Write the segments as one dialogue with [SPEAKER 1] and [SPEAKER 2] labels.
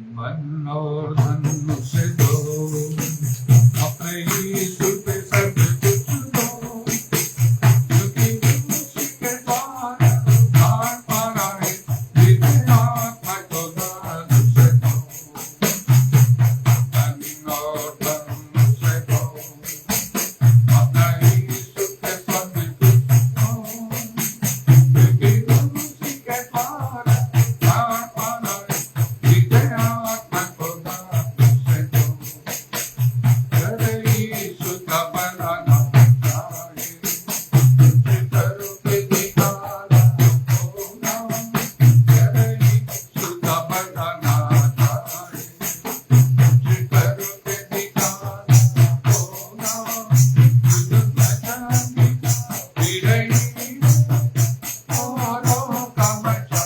[SPEAKER 1] मन और धन से दो, अपने ही सुख सब कुछ दो, क्योंकि उसी के द्वारा उद्धार पाना है, जिसे आत्मा को दान से दो, मन और धन से दो, अपना ही सुख सब कुछ दो, क्योंकि उसी के द्वारा उद्धार पाना है, जिसे आत्मा को दान से दो, करे यीशु का बनाना चाहिए, करो के दिखाना होना, करे यीशु का बनाना चाहिए, करो के दिखाना होना, औरों का बचाना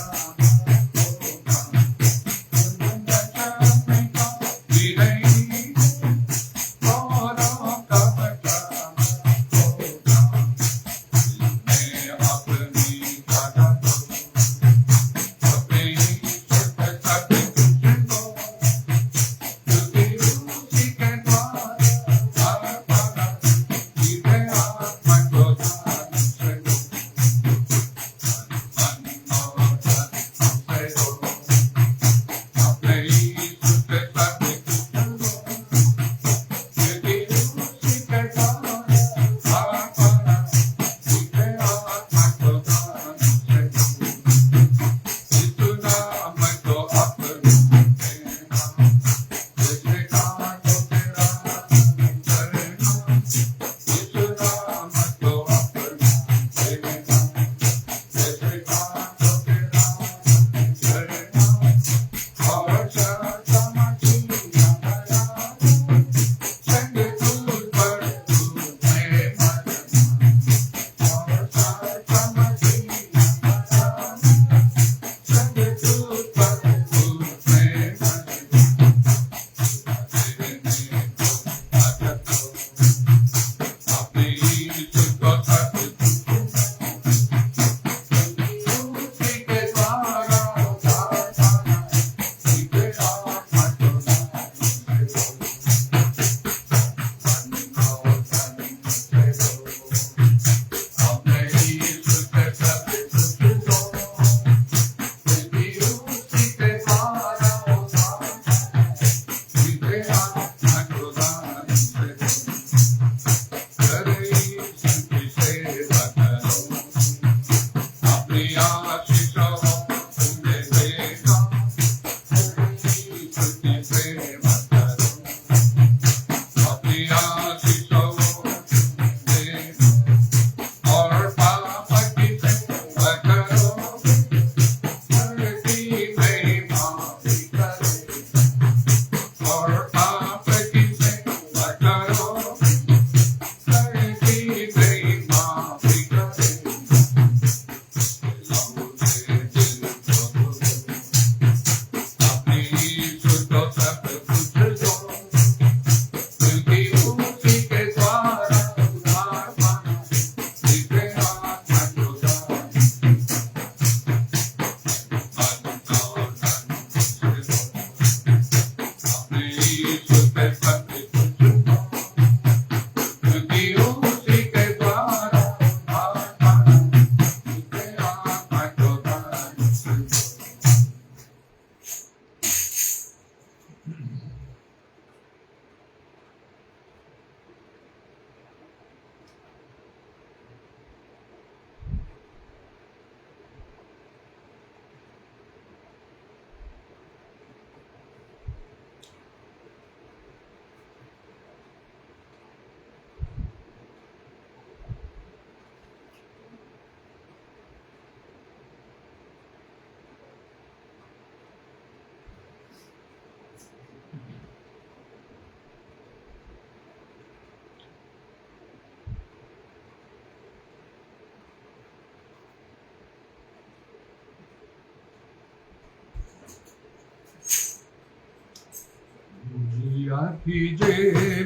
[SPEAKER 1] कीजे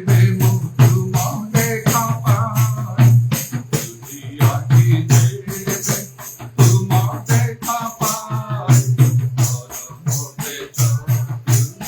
[SPEAKER 1] बेमुख मांगे खापाय, दुनिया कीजे बेमुख मांगे खापाय, और मोटे चोर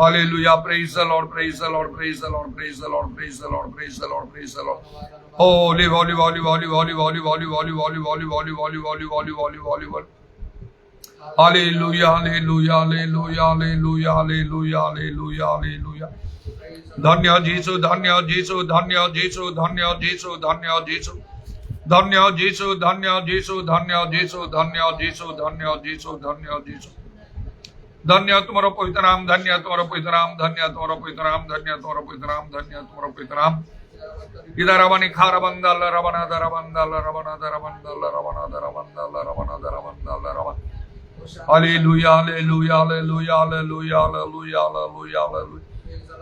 [SPEAKER 1] Hallelujah. Praise the Lord. Praise the Lord. Praise the Lord. Praise the Lord. Praise the Lord. Praise the Lord. Praise the Lord. Holy, holy, holy, holy, holy, holy, holy, holy, holy, holy, holy, holy, holy, holy, holy, holy, holy. Hallelujah. Hallelujah. Hallelujah. Hallelujah. Hallelujah. Hallelujah. Hallelujah. धन्य जीसु धन्य जीसु धन्य जीसु धन्य जीसु धन्य जीसु धन्य जीसु धन्य जीसु धन्य जीसु धन्य जीसु धन्य जीसु धन्य जीसु धन्य तुम्हारा पवित्र नाम धन्य तुम्हारा पवित्र नाम धन्य तुम्हारा पवित्र नाम धन्य तुम्हारा पवित्र नाम धन्य तुम्हारा पवित्र नाम इधर रवनी खार बंदल रवना दर बंदल रवना दर बंदल रवना दर बंदल रवना दर बंदल रवन hallelujah hallelujah hallelujah hallelujah hallelujah hallelujah hallelujah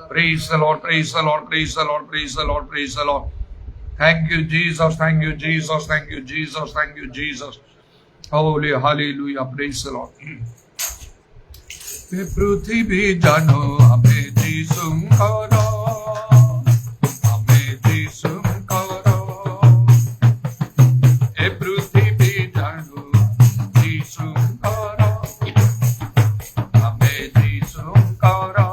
[SPEAKER 1] Praise the Lord, praise the Lord, praise the Lord, praise the Lord, praise the Lord. Thank you, Jesus, thank you, Jesus, thank you, Jesus, thank you, Jesus. Holy, hallelujah, praise the Lord. पृथ्वी जानो हमें जीसुम करो हमें जीसुम करो ए पृथ्वी जानो जीसुम करो हमें जीसुम करो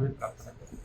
[SPEAKER 1] আমি প্রার্থনা করি।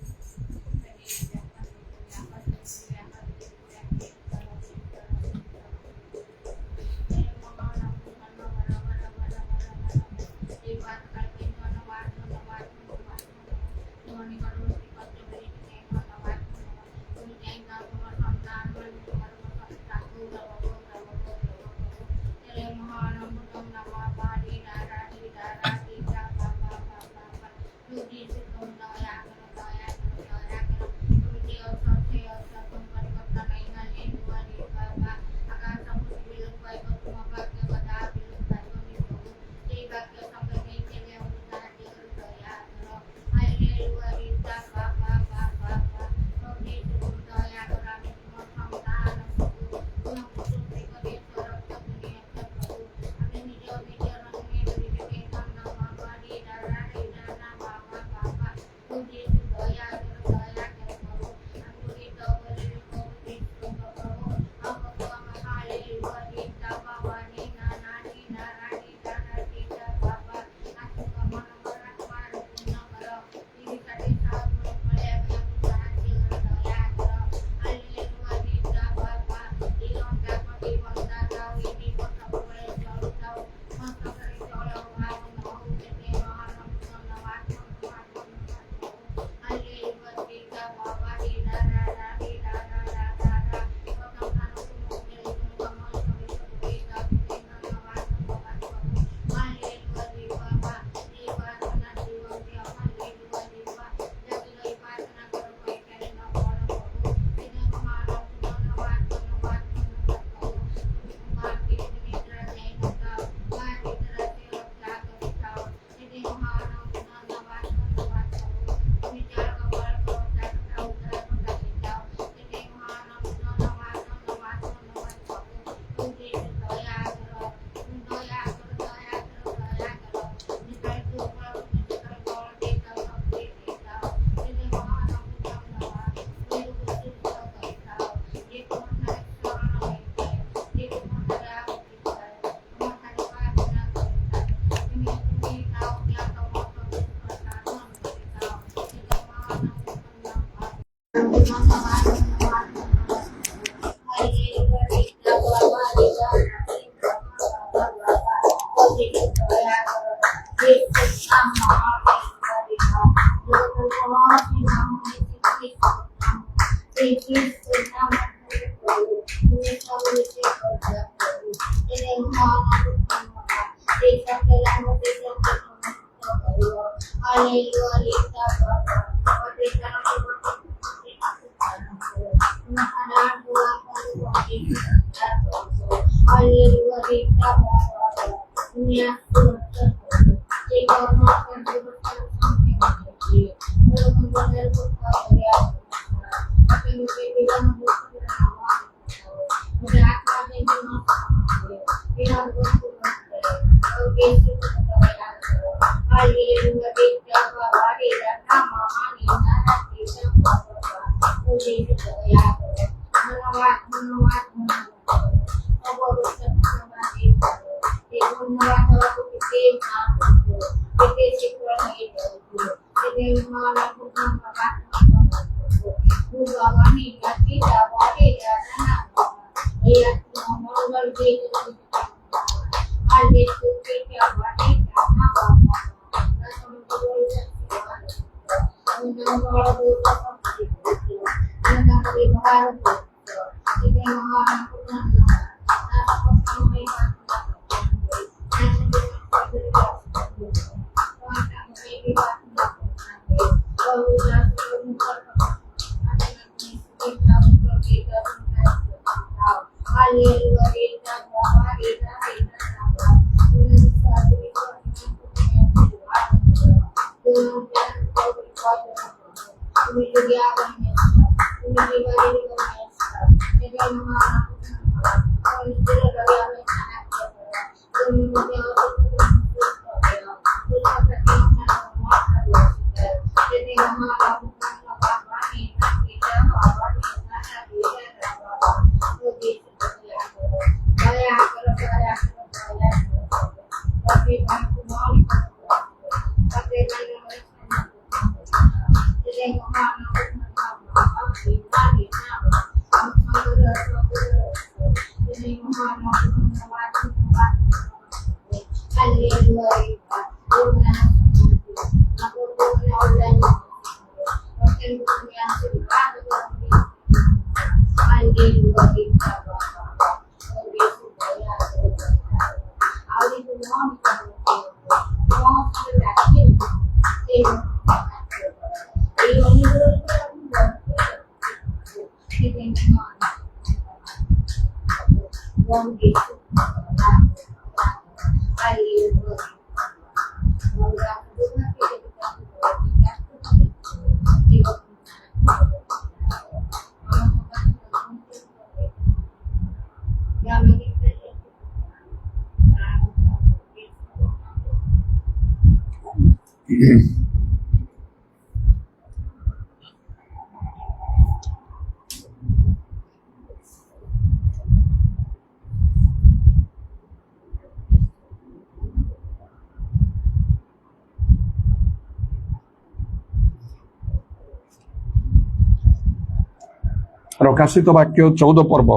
[SPEAKER 1] प्रकाशित वाक्य 14 पर्व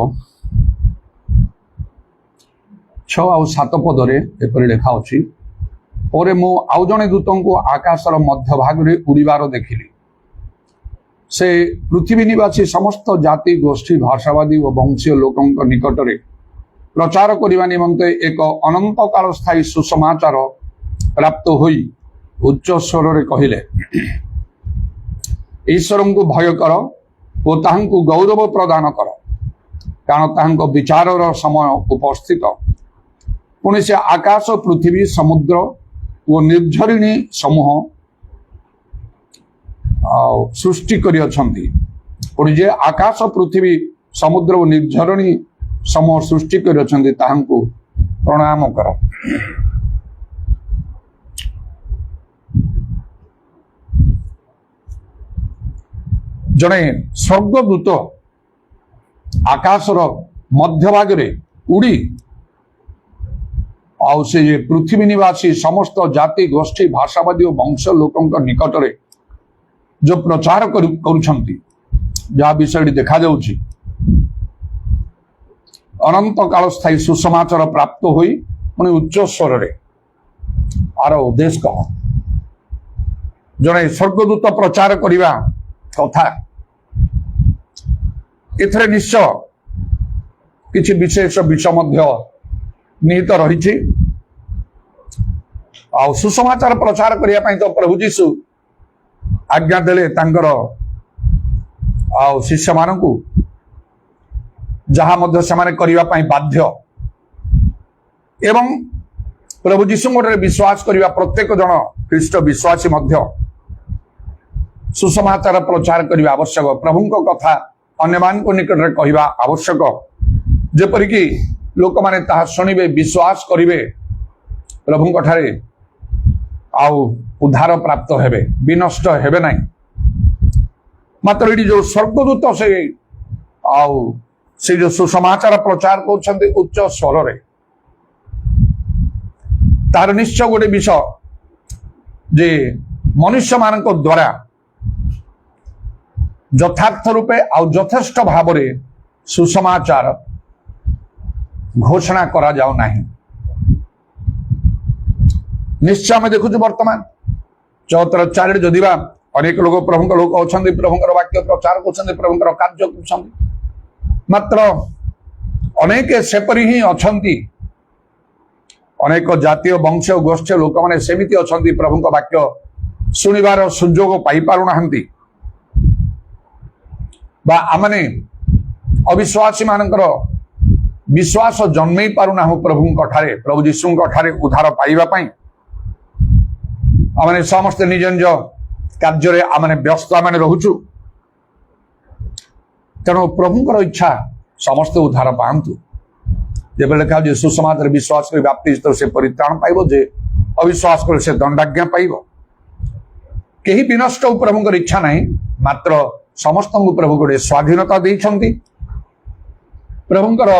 [SPEAKER 1] 6 ଆଉ 7 ପଦରେ ଏପରି ଲେଖା ଅଛି, ପରେ ମୁଁ ଆଉ ଜଣେ ଦୂତଙ୍କୁ ଆକାଶର ମଧ୍ୟଭାଗରେ ଉଡ଼ିବାର ଦେଖିଲି। ସେ ପୃଥିବୀ ନିବାସୀ ସମସ୍ତ ଜାତି ଗୋଷ୍ଠୀ ଭାଷାବାଦୀ ଓ ବଂଶୀୟ ଲୋକଙ୍କ ନିକଟରେ ପ୍ରଚାର କରିବା ନିମନ୍ତେ ଏକ ଅନନ୍ତ କାଳ ସ୍ଥାୟୀ ସୁସମାଚାର ପ୍ରାପ୍ତ ହୋଇ ଉଚ୍ଚ ସ୍ୱରରେ କହିଲେ, ଈଶ୍ୱରଙ୍କୁ ଭୟ କର ଓ ତାହାଙ୍କୁ ଗୌରବ ପ୍ରଦାନ କର, କାରଣ ତାହାଙ୍କ ବିଚାରର ସମୟ ଉପସ୍ଥିତ। ପୁଣି ସେ ଆକାଶ, ପୃଥିବୀ, ସମୁଦ୍ର ଓ ନିର୍ଝରିଣୀ ସମୂହ ସୃଷ୍ଟି କରିଅଛନ୍ତି। ପୁଣି ଯେ ଆକାଶ, ପୃଥିବୀ, ସମୁଦ୍ର ଓ ନିର୍ଝରିଣୀ ସମୂହ ସୃଷ୍ଟି କରିଅଛନ୍ତି ତାହାଙ୍କୁ ପ୍ରଣାମ କର। ଜଣେ ସ୍ୱର୍ଗଦୂତ ଆକାଶର ମଧ୍ୟଭାଗରେ ଉଡ଼ି ଆଉ ସେ ପୃଥିବୀ ନିବାସୀ ସମସ୍ତ ଜାତି ଗୋଷ୍ଠୀ ଭାଷାବାଦୀ ଓ ବଂଶ ଲୋକଙ୍କ ନିକଟରେ ଯୋଉ ପ୍ରଚାର କରୁଛନ୍ତି, ଯାହା ବିଷୟଟି ଦେଖାଯାଉଛି, ଅନନ୍ତ କାଳ ସ୍ଥାୟୀ ସୁସମାଚାର ପ୍ରାପ୍ତ ହୋଇ ପୁଣି ଉଚ୍ଚ ସ୍ୱରରେ ଆର ଉଦ୍ଦେଶ୍ୟ କଣ? ଜଣେ ସ୍ୱର୍ଗଦୂତ ପ୍ରଚାର କରିବା କଥା, ଏଥିରେ ନିଶ୍ଚୟ କିଛି ବିଶେଷ ବିଷୟ ମଧ୍ୟ ନିହିତ ରହିଛି। ଆଉ ସୁସମାଚାର ପ୍ରଚାର କରିବା ପାଇଁ ତ ପ୍ରଭୁ ଯୀଶୁ ଆଜ୍ଞା ଦେଲେ ତାଙ୍କର ଆଉ ଶିଷ୍ୟମାନଙ୍କୁ, ଯାହା ମଧ୍ୟ ସେମାନେ କରିବା ପାଇଁ ବାଧ୍ୟ। ଏବଂ ପ୍ରଭୁ ଯୀଶୁଙ୍କଠାରେ ବିଶ୍ୱାସ କରିବା ପ୍ରତ୍ୟେକ ଜଣ ଖ୍ରୀଷ୍ଟ ବିଶ୍ୱାସୀ ମଧ୍ୟ ସୁସମାଚାର ପ୍ରଚାର କରିବା ଆବଶ୍ୟକ। ପ୍ରଭୁଙ୍କ କଥା ଅନ୍ୟମାନଙ୍କ ନିକଟରେ କହିବା ଆବଶ୍ୟକ, ଯେପରିକି ଲୋକମାନେ ତାହା ଶୁଣିବେ, ବିଶ୍ୱାସ କରିବେ, ପ୍ରଭୁଙ୍କ ଠାରେ ଆଉ ଉଦ୍ଧାର ପ୍ରାପ୍ତ ହେବେ, ବିନଷ୍ଟ ହେବେ ନାହିଁ। ମାତ୍ର ଏଠି ଯୋଉ ସ୍ୱର୍ଗଦୂତ ସେ ଯୋଉ ସୁସମାଚାର ପ୍ରଚାର କରୁଛନ୍ତି ଉଚ୍ଚ ସ୍ୱରରେ, ତାର ନିଶ୍ଚୟ ଗୋଟେ ବିଷୟ ଯେ ମନୁଷ୍ୟମାନଙ୍କ ଦ୍ୱାରା ଯଥାର୍ଥ ରୂପେ ଆଉ ଯଥେଷ୍ଟ ଭାବରେ ସୁସମାଚାର ଘୋଷଣା କରାଯାଉ ନାହିଁ। ନିଶ୍ଚୟ ଆମେ ଦେଖୁଛୁ ବର୍ତ୍ତମାନ 74 ଯଦି ବା ଅନେକ ଲୋକ ପ୍ରଭୁଙ୍କ ଲୋକ ଅଛନ୍ତି, ପ୍ରଭୁଙ୍କର ବାକ୍ୟ ପ୍ରଚାର କରୁଛନ୍ତି, ପ୍ରଭୁଙ୍କର କାର୍ଯ୍ୟ କରୁଛନ୍ତି, ମାତ୍ର ଅନେକ ସେପରି ହିଁ ଅଛନ୍ତି। ଅନେକ ଜାତୀୟ ବଂଶ ଗୋଷ୍ଠୀ ଲୋକମାନେ ସେମିତି ଅଛନ୍ତି, ପ୍ରଭୁଙ୍କ ବାକ୍ୟ ଶୁଣିବାର ସୁଯୋଗ ପାଇପାରୁନାହାନ୍ତି, ବା ଆମମାନେ ଅବିଶ୍ୱାସୀ ମାନଙ୍କର ବିଶ୍ୱାସ ଜନ୍ମେଇ ପାରୁନାହୁଁ ପ୍ରଭୁଙ୍କ ଠାରେ, ପ୍ରଭୁ ଯୀଶୁଙ୍କ ଠାରେ ଉଦ୍ଧାର ପାଇବା ପାଇଁ। ଆମେ ସମସ୍ତେ ନିଜ ନିଜ କାର୍ଯ୍ୟରେ ଆମେ ବ୍ୟସ୍ତ ରହୁଛୁ। ତେଣୁ ପ୍ରଭୁଙ୍କର ଇଚ୍ଛା ସମସ୍ତେ ଉଦ୍ଧାର ପାଆନ୍ତୁ। ଯେବେଳେ ଲେଖା ଯେ ସୁସମାଚାରରେ ବିଶ୍ୱାସ କରି ବାପ୍ତିସ୍ତ ସେ ପରିତ୍ରାଣ ପାଇବ, ଯେ ଅବିଶ୍ୱାସ କରି ସେ ଦଣ୍ଡାଜ୍ଞା ପାଇବ। କେହି ବିନଷ୍ଟ ପ୍ରଭୁଙ୍କର ଇଚ୍ଛା ନାହିଁ, ମାତ୍ର ସମସ୍ତଙ୍କୁ ପ୍ରଭୁ ଗୋଟେ ସ୍ୱାଧୀନତା ଦେଇଛନ୍ତି। ପ୍ରଭୁଙ୍କର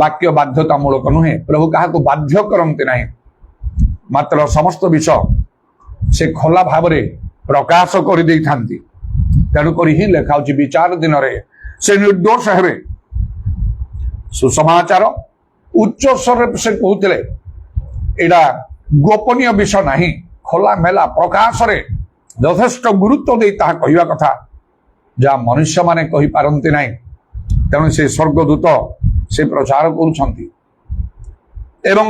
[SPEAKER 1] ବାକ୍ୟ ବାଧ୍ୟତାମୂଳକ ନୁହେଁ, ପ୍ରଭୁ କାହାକୁ ବାଧ୍ୟ କରନ୍ତି ନାହିଁ, ମାତ୍ର ସମସ୍ତ ବିଷୟ ସେ ଖୋଲା ଭାବରେ ପ୍ରକାଶ କରିଦେଇଥାନ୍ତି।
[SPEAKER 2] तेणुक ही लिखा विचार दिन में से निर्दोष हे। सुसमाचार उच्च स्वर से कहते यहाँ गोपनीय विषय नहीं, खोला मेला प्रकाश रे यथेष्ट गुरुत्व दे कहवा कथा जहाँ मनुष्य माने कही पारंती नहीं। तेणु से स्वर्गदूत से प्रचार करुछंती एवं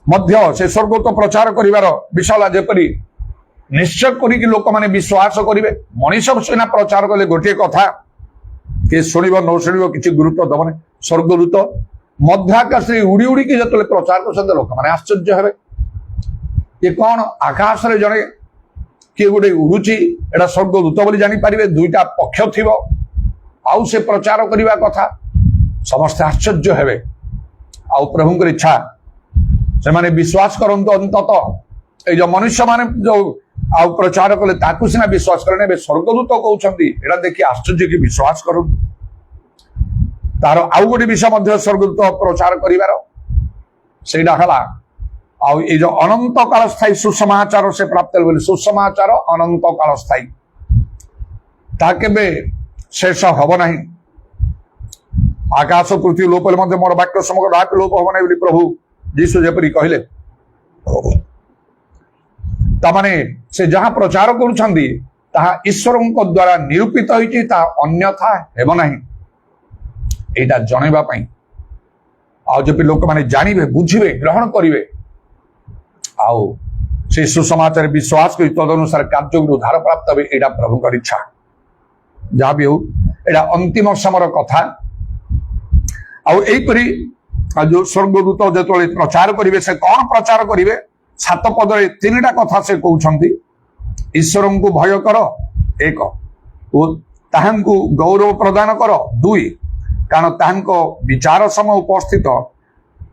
[SPEAKER 2] मध्य से स्वर्गदूत प्रचार करिवार विषय जेपरी निश्चय करी लोक माने विश्वास करेंगे। मनीष सीना प्रचार कले गोटे कथा कि शुणव न शुणव किसी गुरुत्व दबने। स्वर्गदूत मध्याकाश उड़ी उड़ी की जो प्रचार कर लोक मैंने आश्चर्य हे ये कौन आकाश रे जड़े किए गोटे उड़ुची एटा स्वर्गदूत बोली जानीपारे। दुईटा पक्ष थी आउ से प्रचार करने कथा समस्ते आश्चर्य हे। आउ प्रभुंकर इच्छा से माने विश्वास करंतु अंतत ये जो मनुष्य माने जो आउ प्रचार कले ताकू सीना विश्वास करें। स्वर्गदूत कहते एटा देखिए आश्चर्य की विश्वास करूँ। तार आउ गोटे विषय स्वर्गदूत प्रचार करिवार सेटा हला आउ ये जो अनंत काल स्थायी सुसमाचार से प्राप्त बोले। सुसमाचार अनंत काल स्थायी ताके शेष हब नहीं। आकाश पृथ्वी लोप मोर वाक्य समग्र डाक लोप हम नहीं प्रभु जीशु जेपरी कहले। तामाने से जहाँ प्रचार करुछंदी ताहा ईश्वरଙ୍କ द्वारा निरूपित होइछि, ता अन्यथा हेब नहीं। एटा जणैबा पई आउ जेपि लोक माने जानिबे बुझिबे ग्रहण करिवे आउ से सुसमाचार विश्वास करी तदनुसार कार्य उद्धार प्राप्त हे। एटा प्रभुंकर इच्छा। जहाँ भी हो एटा अंतिम समर कथा। आउ एपरी जो स्वर्गदूत जो प्रचार करेंगे से कौन प्रचार करेंगे 7 पदरे 3टा कथा से कहते। ईश्वर को भय कर 1 और ताहांकु गौरव प्रदान कर 2 कारण ताहांको विचार समय उपस्थित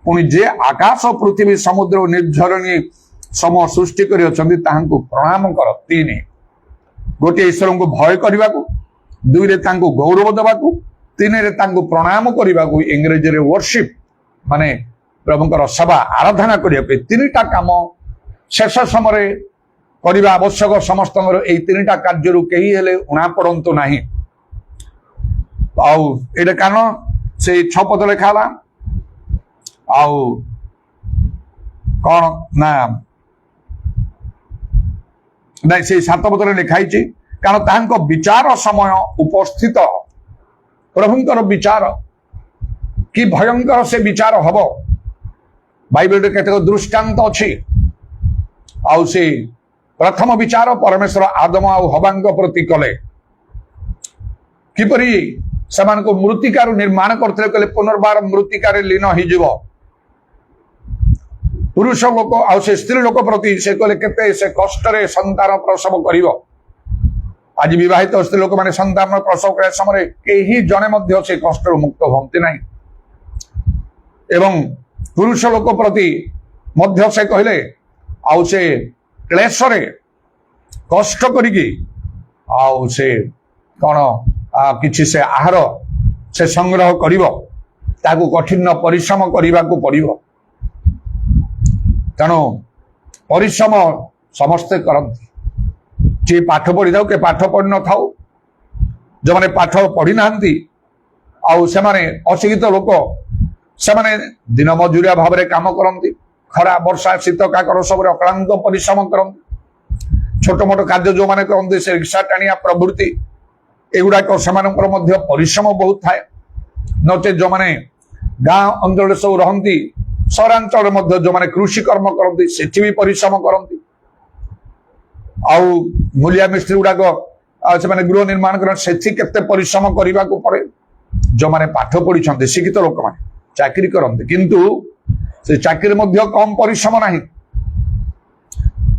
[SPEAKER 2] पुणी जे आकाश पृथ्वी समुद्र निर्झरणी सम सृष्टि कर ताहांकु प्रणाम कर 3 गोटे ईश्वर को भय करने को 2 रे तांको गौरव देवाकू 3 रे तांको प्रणाम करने को इंग्रेजी रे वर्शिप माने प्रभुंकर सेवा आराधना करने 3टा काम शेष समय करने आवश्यक। समस्त 3टा कार्य कहीं हेले उणा पड़तु ना। आउ ये कारण से 6 पद लिखा आउ कौन ना नहीं से 7 पदरे लिखाई कारण तांको विचार समय उपस्थित प्रभुंकर विचार कि भयंकर से विचार हम बाइबल केतक दृष्टांत अच्छी। आउ से प्रथम विचार परमेश्वर आदम आउ हवांक प्रति कले किपरि समान को मृत्तिकार निर्माण करते कले पुनर्बार मृत्तिकार लीन हो पुरुष लोक आउ से स्त्री लोक प्रति से कले केते से कष्ट रे संतान प्रसव करिवो। आज विवाहित स्त्री लोक माने संतान प्रसव करे समय केही जने मध्य से कष्ट मुक्त होंती नहीं एवं पुरुष लोक प्रति मध्य से कहले आउ से क्लेश रे कष्ट करिकी आउ से कौन किछि से आहार से संग्रह करिवो ताकू कठिन परिश्रम करने को पड़िवो। तेणु परिश्रम समस्ते करती जे पाठ पढ़ी थाउ के पाठ पढ़ी न थाउ जो माने पाठ पढ़ी नांती आउ से माने अशिक्षित लोक से माने दिन मजूरिया भाव में काम करती खरा वर्षा शीत काकर सब अक्लांत परिश्रम करती छोट मोट कार्य जो माने करते से रिक्शा टाणिया प्रवृत्ति एगुड़ाक से परिश्रम बहुत थाए नचे जो माने गाँ अंचल सब रहती सहरांचल जो माने कृषि कर्म करती सेठी भी परिश्रम करती आउ मूलिया मिस्त्री गुड़ाक से माने गृह निर्माण कर केते परिश्रम करने को पड़े। जो माने पाठ पढ़ी शिक्षित लोक माने चाकरी करते किंतु से चाकरी मध्य कम परिश्रम नहीं।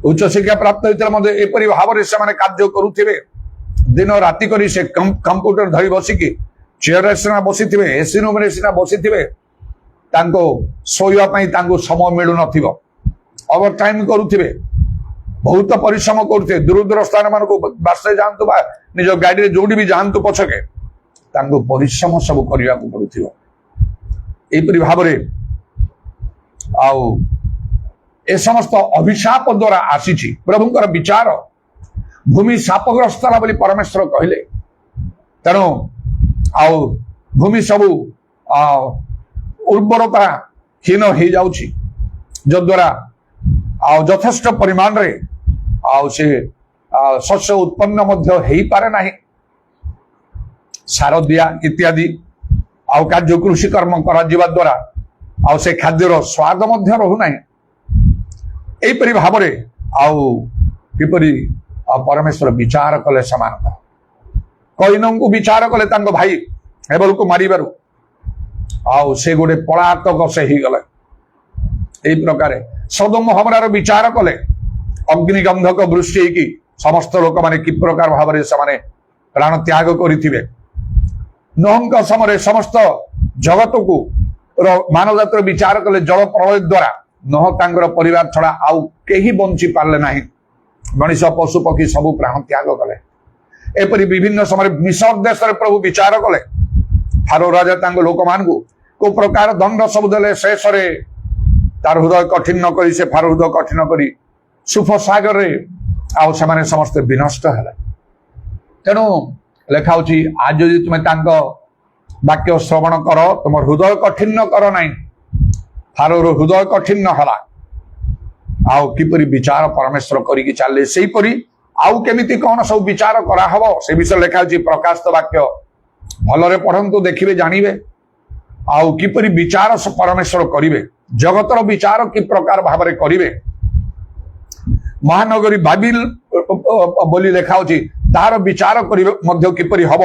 [SPEAKER 2] उच्च शिक्षा प्राप्त होते एपरी भाव से कार्य करुवे दिन राति करी से कंप्यूटर धरी बसिकी चेयर सीना बसी थे एसी रूम रे सीना बसी थे शोवाई समय मिलू न ओवर टाइम करुवे बहुत परिश्रम करुवे दूर दूर स्थान मान को बस रे जातु निज गाड़ी जो भी जातु पछके परिश्रम सब करने को पड़ुव यहपरी भाव आउ ए समस्त अभिशाप द्वारा आसी प्रभुंकर विचार भूमि शापग्रस्त बोली परमेश्वर कहले ତେଣୁ ଆଉ ଭୂମି ସବୁ ଉର୍ବରତା ହୀନ ହେଇଯାଉଛି, ଯଦ୍ୱାରା ଆଉ ଯଥେଷ୍ଟ ପରିମାଣରେ ଆଉ ସେ ଶସ୍ୟ ଉତ୍ପନ୍ନ ମଧ୍ୟ ହେଇପାରେ ନାହିଁ। ସାର ଦିଆ ଇତ୍ୟାଦି ଆଉ କାର୍ଯ୍ୟ କୃଷି କର୍ମ କରାଯିବା ଦ୍ୱାରା ଆଉ ସେ ଖାଦ୍ୟର ସ୍ୱାଦ ମଧ୍ୟ ରହୁନାହିଁ। ଏହିପରି ଭାବରେ ଆଉ କିପରି ପରମେଶ୍ୱର ବିଚାର କଲେ ସେମାନଙ୍କର। କଇନଙ୍କୁ ବିଚାର କଲେ ତାଙ୍କ ଭାଇ ହେବଲକୁ ମାରିବାରୁ, ଆଉ ସେ ଗୋଟେ ପଳାତକ ସେ ହେଇଗଲେ। এই প্রকারে সদম হমরার বিচার কলে অগ্নিগন্ধক বৃষ্টি হইকি সমস্ত লোক মানে কি প্রকার ভাবে সে প্রাণ ত্যাগ করিথিবে। নোহଙ୍କ সময়ে সমস্ত জগতকু মানবজাতির বিচার কলে জল প্রলয় দ্বারা নোহ তাঙ্কর পরিবার ছড়া আউ কেহি বঞ্চি পারলে না। মଣିষ পশু পক্ষী সবু প্রাণ ত্যাগ কলে। এপরি বিভিন্ন সময় মিশর দেশের প্রভু বিচার কলে। ফারো রাজা তাঙ্ক লোক মানুষ কো প্রকার দণ্ড সবু দেলে শেষরে তার হৃদয় কঠিন করি সে ফারো হৃদয় কঠিন করি সুফ সাগরে আউ সেমানে সমস্তে বিনষ্ট হেলে। তেণু লেখা হচ্ছে আজ যদি তুমি তাঙ্ক বাক্য শ্রবণ কর তোমার হৃদয় কঠিন কর নাই। ফারোর হৃদয় কঠিন হেলা আউ কিপরি বিচার পরমেশ্বর করিকি চালে সেইপরি আউ কেমিতি কোন সব বিচার করা হব সে বিষয়ে লেখা হচ্ছে প্রকাশিত বাক্য ভালরে পড়ন্তু দেখিবে জানিবে আউ কিপরি বিচার পরমেশ্বর করিবে। জগতর বিচার কি প্রকার ভাবে করিবে। মহানগরী বাবিল বলি লেখা হচ্ছে তার বিচার করিবে মধ্য কিপরি হব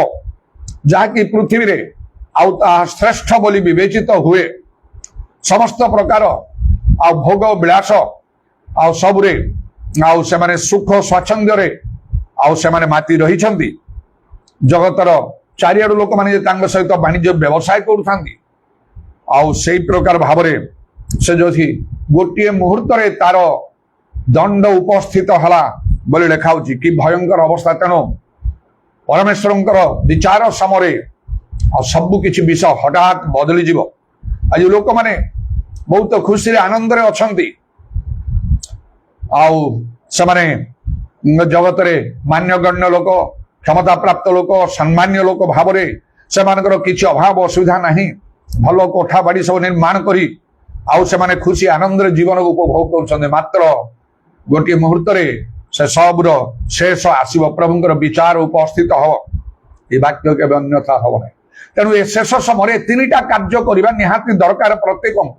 [SPEAKER 2] যাকি পৃথিবীরে আউ তাহা শ্রেষ্ঠ বলি বিবেচিত হুয়ে। সমস্ত প্রকার আউ ভোগ বিলাস আউ সবুরে আউ সেমানে সুখ স্বাচ্ছন্দ্যরে আউ সেমানে মাতি রহিছন্তি। জগতর চারিআড়ু লোক মানে তাঙ্ক সহিত বাণিজ্য ব্যবসায় করুথাନ୍ତି আউ সেই প্রকার ভাবে সে যদি গোটিয়ে মুহূর্তরে তার দণ্ড উপস্থিত হলা বলে লেখা হচ্ছে কি ভয়ঙ্কর অবস্থা। তেণু পরমেশ্বরଙ୍କର বিচার ସମୟରେ ଆଉ ସବୁ କିଛି ବିଷୟ ହଠାତ୍ ବଦଳିଯିବ। ଆଜି ଲୋକମାନେ ବହୁତ ଖୁସିରେ ଆନନ୍ଦରେ ଅଛନ୍ତି ଆଉ ସେମାନେ ଜଗତରେ ମାନ୍ୟଗଣ୍ୟ ଲୋକ କ୍ଷମତା ପ୍ରାପ୍ତ ଲୋକ ସମ୍ମାନୀୟ ଲୋକ ଭାବରେ ସେମାନଙ୍କର କିଛି ଅଭାବ ଅସୁବିଧା ନାହିଁ। ଭଲ କୋଠା ବାଡ଼ି ସବୁ ନିର୍ମାଣ କରି ଆଉ ସେମାନେ ଖୁସି ଆନନ୍ଦରେ ଜୀବନକୁ ଉପଭୋଗ କରୁଛନ୍ତି। ମାତ୍ର ଗୋଟିଏ ମୁହୂର୍ତ୍ତରେ ସେ ସବୁର ଶେଷ ଆସିବ, ପ୍ରଭୁଙ୍କର ବିଚାର ଉପସ୍ଥିତ ହବ। ଏ ବାକ୍ୟ କେବେ ଅନ୍ୟଥା ହବ ନାହିଁ। ତେଣୁ ଏ ଶେଷ ସମୟରେ ତିନିଟା କାର୍ଯ୍ୟ କରିବା ନିହାତି ଦରକାର ପ୍ରତ୍ୟେକଙ୍କୁ।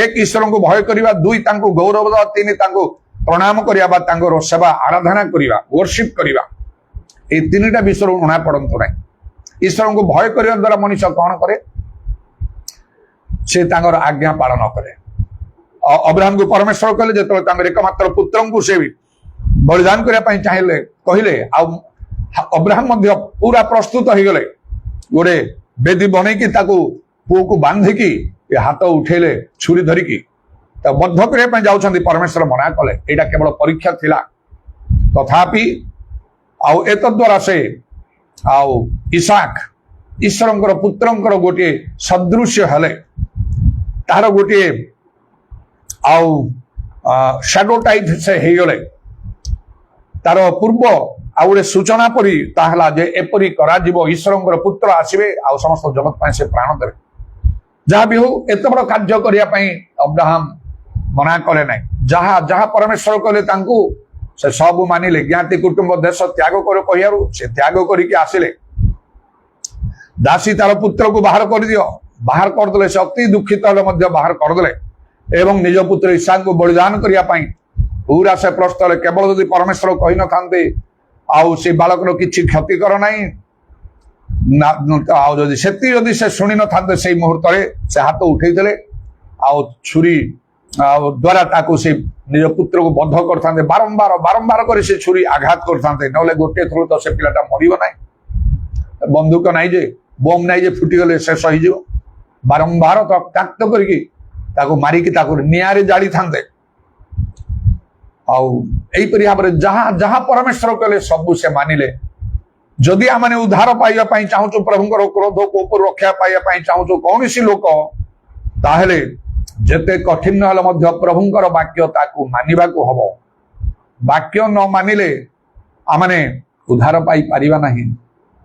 [SPEAKER 2] ଏକ ଈଶ୍ୱରଙ୍କୁ ଭୟ କରିବା, ଦୁଇ ତାଙ୍କୁ ଗୌରବ ଦେବା, ତିନି ତାଙ୍କୁ ପ୍ରଣାମ କରିବା ବା ତାଙ୍କର ସେବା ଆରାଧନା କରିବା ୱର୍ସିପ କରିବା। এই ତିନିଟା ବିଷୟରୁ ଉଣା ପଡନ୍ତୁ ନାହିଁ। ଈଶ୍ୱରଙ୍କୁ ଭୟ କରିବା ଦ୍ୱାରା ମଣିଷ କଣ କରେ? ସେ ତାଙ୍କର ଆଜ୍ଞା ପାଳନ କରେ। ଅବ୍ରାହମକୁ ପରମେଶ୍ୱର କହିଲେ ଯେତେବେଳେ ତାଙ୍କର ଏକମାତ୍ର ପୁତ୍ରଙ୍କୁ ସେ ବଳିଦାନ କରିବା ପାଇଁ ଚାହିଁଲେ କହିଲେ ଆଉ ଅବ୍ରାହମ ମଧ୍ୟ ପୁରା ପ୍ରସ୍ତୁତ ହେଇଗଲେ। ଗୋଟେ ବେଦୀ ବନେଇକି ତାକୁ ପୁଅକୁ ବାନ୍ଧିକି ଏ ହାତ ଉଠେଇଲେ ଛୁରୀ ଧରିକି ତାକୁ ବଦ୍ଧ କରିବା ପାଇଁ ଯାଉଛନ୍ତି। ପରମେଶ୍ୱର ମନା କଲେ। ଏଇଟା କେବଳ ପରୀକ୍ଷା ଥିଲା। ତଥାପି ଆଉ ଏତଦ୍ୱାରା ସେ ଆଉ ଇସାକ ଈଶ୍ୱରଙ୍କର ପୁତ୍ରଙ୍କର ଗୋଟିଏ ସଦୃଶ୍ୟ ହେଲେ। ତାହାର ଗୋଟିଏ ଆଉ ଶ୍ୟାଡୋ ଟାଇପ ସେ ହେଇଗଲେ। ତାର ପୂର୍ବ ଆଉ ଗୋଟେ ସୂଚନା ପରି ତାହା ହେଲା ଯେ ଏପରି କରାଯିବ, ଈଶ୍ୱରଙ୍କର ପୁତ୍ର ଆସିବେ ଆଉ ସମସ୍ତ ଜଗତ ପାଇଁ ସେ ପ୍ରାଣ ଦେବେ। ଯାହା ବି ହଉ ଏତେ ବଡ କାର୍ଯ୍ୟ କରିବା ପାଇଁ ଅବ୍ରାହମ ମନା କଲେ ନାହିଁ। ଯାହା ଯାହା ପରମେଶ୍ୱର କଲେ ତାଙ୍କୁ ସେ ସବୁ ମାନିଲେ। ଜ୍ଞାତି କୁଟୁମ୍ବ ଦେଶ ତ୍ୟାଗ କର କହିବାରୁ ସେ ତ୍ୟାଗ କରିକି ଆସିଲେ। ଦାସୀ ତାର ପୁତ୍ରକୁ ବାହାର କରିଦିଅ, ବାହାର କରିଦେଲେ। ସେ ଅତି ଦୁଃଖିତ ହେଲେ ମଧ୍ୟ ବାହାର କରିଦେଲେ ଏବଂ ନିଜ ପୁତ୍ର ଇସାକଙ୍କୁ ବଳିଦାନ କରିବା ପାଇଁ ପୁରା ସେ ପ୍ରସ୍ତୁତ ହେଲେ। କେବଳ ଯଦି ପରମେଶ୍ୱର କହିନଥାନ୍ତେ ଆଉ ସେ ବାଳକର କିଛି କ୍ଷତିକର ନାହିଁ, ଆଉ ଯଦି ସେ ଶୁଣି ନଥାନ୍ତେ ସେଇ ମୁହୂର୍ତ୍ତରେ ସେ ହାତ ଉଠେଇଥିଲେ ଆଉ ଛୁରୀ ଆଉ ଦ୍ୱାରା ତାକୁ ସେ ନିଜ ପୁତ୍ରକୁ ବଦ୍ଧ କରିଥାନ୍ତେ। ବାରମ୍ବାର ବାରମ୍ବାର କରି ସେ ଛୁରୀ ଆଘାତ କରିଥାନ୍ତେ। ନହେଲେ ଗୋଟିଏ ଥର ତ ସେ ପିଲାଟା ମରିବ ନାହିଁ। ବନ୍ଧୁକ ନାହିଁ ଯେ ବୋମ୍ ନାହିଁ ଯେ ଫୁଟିଗଲେ ଶେଷ ହେଇଯିବ। ବାରମ୍ବାର ରକ୍ତାକ୍ତ କରିକି ତାକୁ ମାରିକି ତାକୁ ନିଆଁରେ ଜାଳିଥାନ୍ତେ। ଆଉ ଏଇପରି ଭାବରେ ଯାହା ଯାହା ପରମେଶ୍ୱର କଲେ ସବୁ ସେ ମାନିଲେ। ଯଦି ଆମେ ଉଦ୍ଧାର ପାଇବା ପାଇଁ ଚାହୁଁଛୁ, ପ୍ରଭୁଙ୍କର କ୍ରୋଧ କୋପରୁ ରକ୍ଷା ପାଇବା ପାଇଁ ଚାହୁଁଛୁ କୌଣସି ଲୋକ, ତାହେଲେ ଯେତେ କଠିନ ହେଲେ ମଧ୍ୟ ପ୍ରଭୁଙ୍କର ବାକ୍ୟ ତାକୁ ମାନିବାକୁ ହବ। ବାକ୍ୟ ନ ମାନିଲେ ଆମେ ଉଦ୍ଧାର ପାଇପାରିବା ନାହିଁ।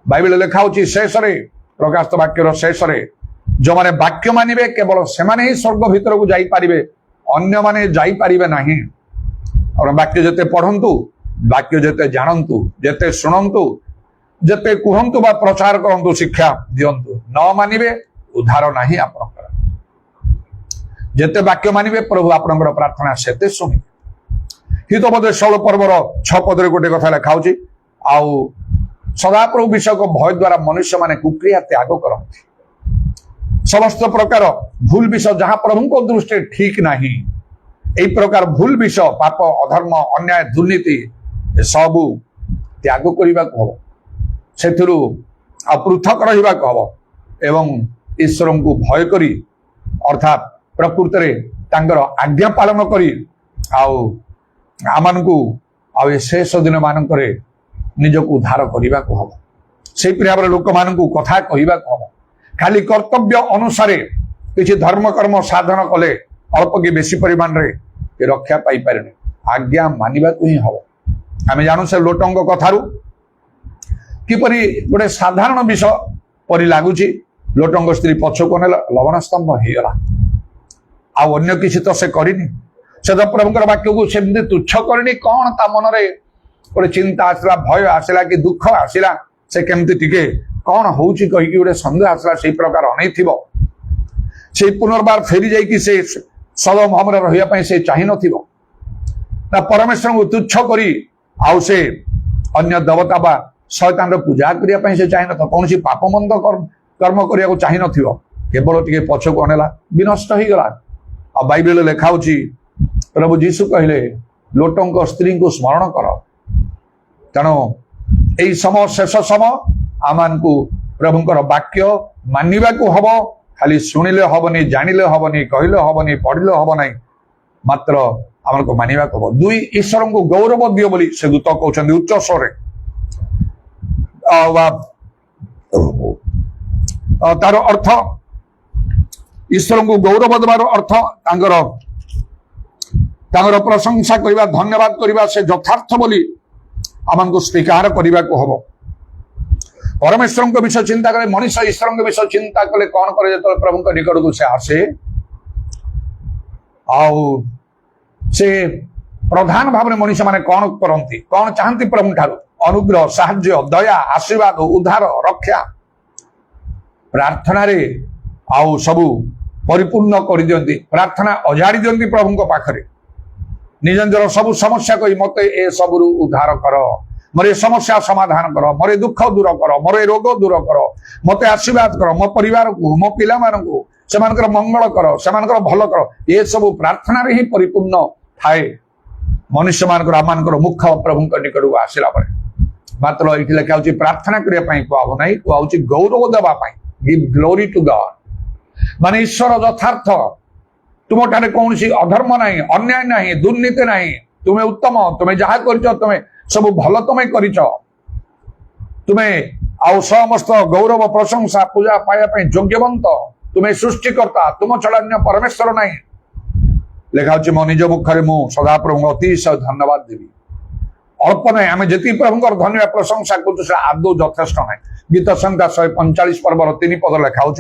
[SPEAKER 2] बाइबल लिखा होची शेष रे प्रकाशित वाक्यर शेष रे जो माने वाक्य मानिबे केवल सेमाने ही स्वर्ग भीतर को जाई पारिबे अन्य माने जाई पारिबे नहीं और वाक्य जते पढ़ंतु वाक्य जते जानंतु जते सुनंतु जते कुहंतु बा प्रचार करंतु शिक्षा दियंतु न मानिबे उद्धार नाही आपनकर जते वाक्य मानिबे प्रभु आपनकर प्रार्थना सेते सुनि हितपदे 16 पर्वर 6 पदरे गोटे कथा लिखा होची आउ सदाप्रभु विषय को भय द्वारा मनुष्य माने कुक्रिया त्याग करती समस्त प्रकार भूल विषय जहां प्रभु को दृष्टि ठीक नहीं एई प्रकार भूल विषय पाप अधर्म अन्याय दुर्नीति सबू त्याग करने को हम से पृथक रहा हम एवं ईश्वर को भय करी अर्थात प्रकृत में आज्ञा पालन करी आमको शेष दिन मानक निजक उद्धार करने को हम से भाव लोक मान कथा कहवा हम खाली कर्तव्य अनुसार किसी धर्म कर्म साधन कले अल्प कि बेसी परिमाण रे रक्षा पाई पारे आज्ञा मानिबा को ही हम आम जानू से लोटंग कथारू किपरि गोटे साधारण विषय परि लगुच लोटंग स्त्री पछको ने लवण स्तंभ हो गला अन्य किसी तो से करनी से तो प्रभुकर वाक्य को सेमती तुच्छ करनी कौन ता मन रे गोटे चिंता आसला भय आसला कि दुख आसला से केमती टिके कौन होउची कहि कि गोटे संदेह आसला से प्रकार अनै थिबो से पुनर्बार फेरी जाई कि से सदम हमरे रहिया पई से चाहि नथिबो ना परमेश्वर को तुच्छ करी आउ से अन्य देवता बा शैतान पूजा करिया पई से चाहि न कौन सी पाप मंद कर्म करिया को चाहि नथिबो केवल टिके पछको अनेला विनष्ट हो गला आ बाइबल लिखा होची प्रभु यीशु कहले लोटंक स्त्री को स्मरण कर तेणु एई समय शेष समय आमान को प्रभुकर वाक्य मानिबा को हबो खाली शुणिले हबनी जानिले हबनी कहले हबनी पढ़िले हब नहीं मात्र आम को मानिबा को हबो दुई ईश्वर को गौरव दियो बोली से दूत कहउछन्ति उच्च स्वर तार अर्थ ईश्वर को गौरव देवार अर्थ तांगर प्रशंसा करबा धन्यवाद करबा से यथार्थ बोली आमको स्वीकार करने को हम परमेश्वर को विषय चिंता करे मनुष्य ईश्वर के विषय चिंता कले कौन करे जो प्रभु निकट को से आसे से प्रधान भाव में मनुष्य माने कौन करती कौन चाहती प्रभु ठारू अनुग्रह साहाय्य दया आशीर्वाद उद्धार रक्षा प्रार्थना रे आउ सबू परिपूर्ण कर दियंती प्रार्थना अजाड़ी दियंती प्रभु को पाखरे निज निजर सब समस्या कही मत ए सबु उद्धार कर मोर समस्या समाधान कर मोर दुख दूर कर मोर रोग दूर कर मत आशीर्वाद कर मो परिवार को मो पिला मानकु सेमानकर मंगल कर सेमानकर भल कर ये सब प्रार्थना रे ही परिपूर्ण थाए मनुष्य मानकर आमानकर मुख प्रभु निकट को आसिला परे मात्र ये लिखा होची प्रार्थना करिया पई कहू नहीं कहूची गौरव देवा पई गिव ग्लोरी टू गॉड माने ईश्वर यथार्थ तुम ठारे कौन सी अधर्म नहीं अन्याय नहीं दुर्नीति नहीं तुम्हें उत्तम तुम्हें जहाँ कर तुम्हें सब भल तुम्हें कर तुम्हें आउ समस्त गौरव प्रशंसा पूजा पाया योग्यवंत तुम्हें सृष्टिकर्ता तुम छड़ा अन्य परमेश्वर नहीं लिखा मो निज मुखरे मु सदा प्रभु अतिशय धन्यवाद देवी अल्प नहीं आम जी प्रभु धन्यवाद प्रशंसा कर आदौ यथेष्ट नहीं गीत संख्या 145 पर्वर 3 पद लिखा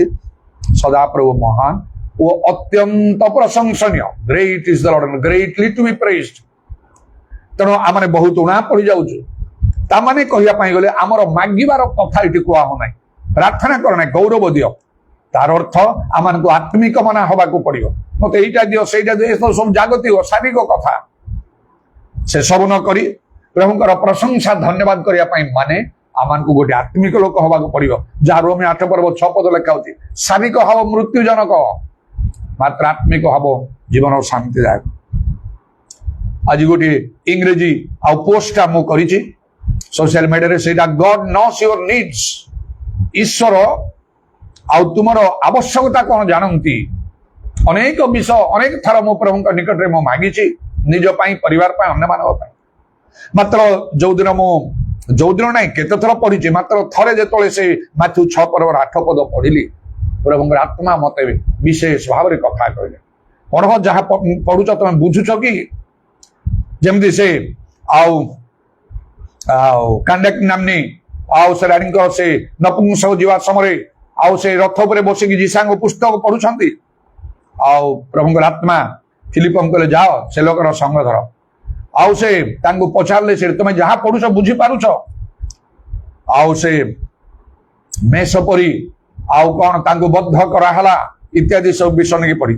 [SPEAKER 2] सदा प्रभु महान वो अत्यंत प्रशंसनीय great is the lord greatly to be praised तेणु आम बहुत उणा पड़ जाऊँ ताने कहवाई गले आमर मागिबार कथा ये कह ना प्रार्थना करना गौरव दियो तार अर्थ आम को आत्मिक मना हवा को पड़ो मत यहीटा दियो सहीटा दियो सब जागतिक शारीरिक कथा से सब न करी प्रभुकर प्रशंसा धन्यवाद करने माने आम को गोटे आत्मिक लोक हवा को पड़ो जहाँ रोमे 8 पर्व 6 पद लिखा होती शारीरिक हव मृत्युजनक मात्र आत्मिक हब जीवन शांतिदायक आज गोटे इंग्रेजी आ पोस्टा मु करिछि सोशल मीडिया रे सेटा गॉड नोस योर नीड्स ईश्वर आ तुमर आवश्यकता कौन जानती अनेक विषय अनेक थर मो प्रभु निकट रे मो मागिछि निज पाई परिवार पाई अन्य मानव पाई मात्र जो दिन नहीं केते थर पढ़ी मात्र थरे जेतले से माथु 6 पर्वर 8 पद पढ़िली प्रभु आत्मा मत विशेष भाव में कथा कहले पढ़ जहाँ पढ़ुच तुम बुझुच कि जमती से कांडेक नामनी आउ से रानी से नपुंसक जीवा समय आउ से रथ पर बसिकी जीसा पुस्तक पढ़ुंट आउ प्रभु आत्मा फिलिपम कहले जाओ से लोकर संग धर आउ से पचारे से तुम जहाँ पढ़ुच बुझी पारुछ आउ से मेष परी आउ कौन तांको बद्ध कराला इत्यादि सब विषय नहीं पढ़ी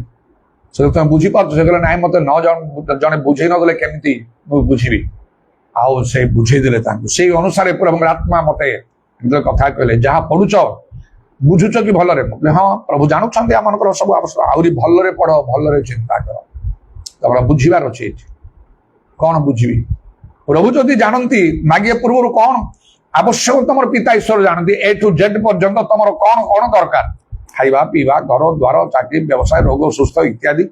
[SPEAKER 2] से तुम बुझी पार्छ से कहले नाई मत न जड़े बुझे नदेले केमती बुझी आउ से बुझेदे से अनुसार प्रभु आत्मा मत कथा कहले जहाँ पढ़ुच बुझुच कि भलरे हाँ प्रभु जानुंट आम सब आहरी भलरे पढ़ भलरे चिंता कर तम बुझार अच्छे कौन बुझी प्रभु जदि जानती मागे पूर्व कौन आवश्यक तुम पिता ईश्वर जानती ए टू जेड पर्यंत तुम कौन कौन दरकार खाइबा पीवा घर द्वार चाकरी व्यवसाय रोग सुस्थ इत्यादि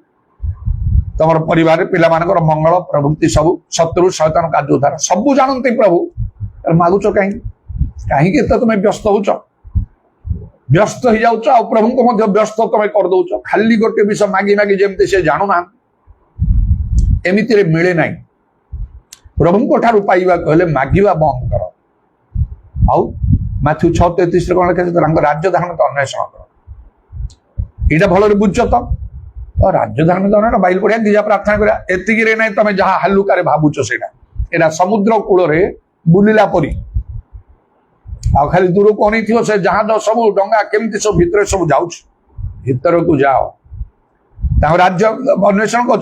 [SPEAKER 2] तुम परिवार पिला मंगल प्रवृत्ति सब शत्रु शैतान कार्य उद्धार सब जानती प्रभु मागुच कहीं तो तुम व्यस्त हो व्यस्त हो जाऊच आ प्रभु को व्यस्त तुम कर दौच खाली गोटे विषय मागी मागी जमती से जानू ना एमती मिले ना प्रभु ठार पाइबा कहले मागिबा बंद कर आउ मैथ्यू 6:33 कौन लिखा राजधानी तो अन्वेषण कर यहाँ भल बुझ तो राजधानी तो बाइल पढ़िया दिजा प्रार्थना करा एतिक ना तुम जहाँ हालुकार भावुच से समुद्र कूल बुलिला परी आ खाली दूर को अनी थी से जहाज सब डंगा केमती सब भितर सब जाऊँ भीतर को जाओ राज्य अन्वेषण कर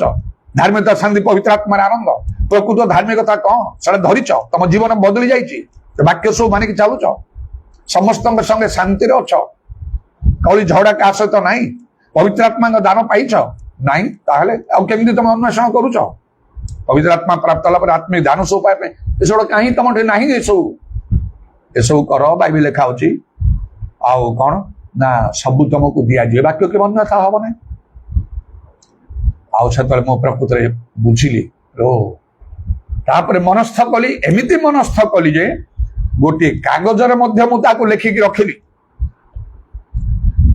[SPEAKER 2] धार्मिकता शांति पवित्र आत्मार आनंद प्रकृत धार्मिकता कौन से धरीच तुम जीवन बदली जाइए वाक्य सब मानिक चलुच समस्त संगे शांति अच्छ कौली झगड़ा क्या सहित ना पवित्र आत्मा दान पाइच ना केमती तुम अन्वेषण करुच पवित्र आत्मा प्राप्त होगा आत्मिक दान सब पाए सब कहीं तुम ना एसबू कर बाइबल लिखा होची आउ कौन ना सब तुमको दिज्व वाक्य के अन्यथा हम ना आउ से मो प्रकृत बुझिली तापर मनस्थ कली एमती मनस्थ कली जे गोटे कागजर लिखिकी रखिली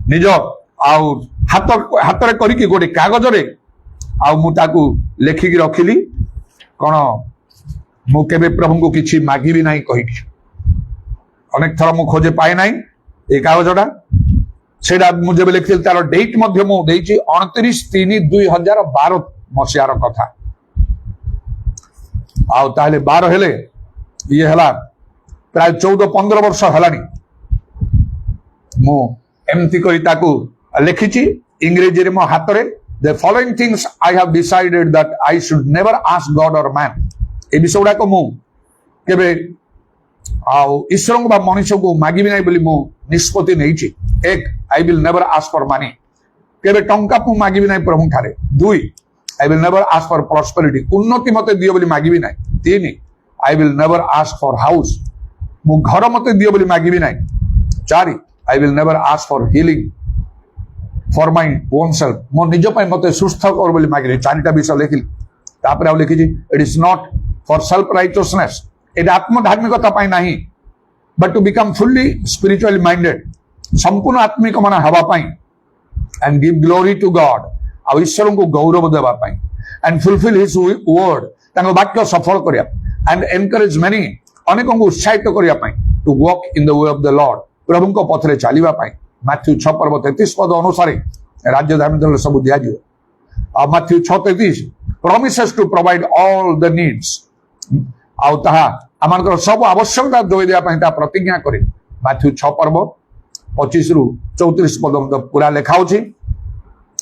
[SPEAKER 2] निज आउ हाथ करके गोटे कागजरे आउ लिखिकी रखिली कौन मु केबे प्रभु को किसी मागिबी ना कही अनेक थर मु खोजे पाए ना ये कागजटा से मुझे लिखी तार डेट 29/3/2012 मसीहार कथा आउ 12 हेले ये हला प्राय 14-15 वर्ष हलानी मु एमती करी ताकू लिखिची इंग्रेजी रे मो हाथ रे the following things I have decided that I should never ask God और मैन ए विषय गुड़ा को मु केबे आउ ईश्वर को मनुष्य को मागिबी ना बोली मु निष्पत्ति नहीं एक I will never ask for money केबे टंका मु मागिबी ना प्रभु ठारे 2 I will never ask for prosperity उन्नति मते दियो बोली मागिबी ना 3 I will never ask for house मु घर मते दियो बोली मागिबी ना 4 I will never ask for healing for my own self मो निज पय मते सुस्थ कर बोली मागिली 4टा विषय लिखिली तापर आ लिखिजी it is not for self righteousness एटा आत्मधार्मिकता पाई नहीं but to become fully spiritually minded संपूर्ण आत्मिक मन हवा पाई and give glory to God आ ईश्वर को गौरव देवा पाई एंड फुलफिल हिज वर्ड तांको वाक्य सफल करिया एंड एनकरेज मेनी अनेक को उत्साहित करिया पाई to walk in the way of the Lord प्रभु को पथरे चलिबा पाई मैथ्यू 6:33 पद अनुसार राज्य धार्मिक सब दिया जियो आ Matthew 6:33 promises to provide all the needs आउ ताहा आमानकर सब आवश्यकता जोई देया पई ता प्रतिज्ञा करे मैथ्यू 6:25-34 पद पूरा लेखा होची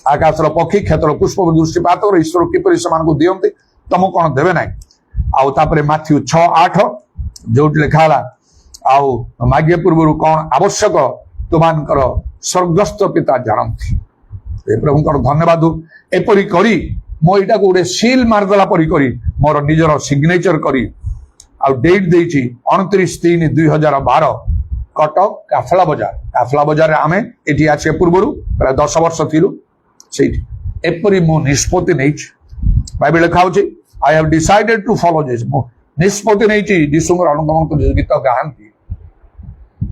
[SPEAKER 2] आकाशर पक्षी क्षेत्र पुष्प दृष्टिपात और ईश्वर किपरि समान को दियंती तुम कौन देवे ना आउ तापरे मैथ्यू 6:8 जो लिखा है आउ मागे पूर्व कौन आवश्यक तुमानकर स्वर्गस्थ पिता जानती प्रभुଙ୍କର धन्यवाद एपरी करी मो एटा को गोटे सील मारदेला परी करी मोर निजर सिग्नेचर करी आ डेट देछि 29/3/2012 कटक काफला बजार आमे एठी आसे पूर्व प्राय 10 वर्ष थिलु सेठी एपरी मो निष्पत्ति नहीं बाइबल लिखा होछि I have decided to follow this मो निष्पत्ति नहीं यीशुଙ୍କର अनुगमन कर गीत गाहांती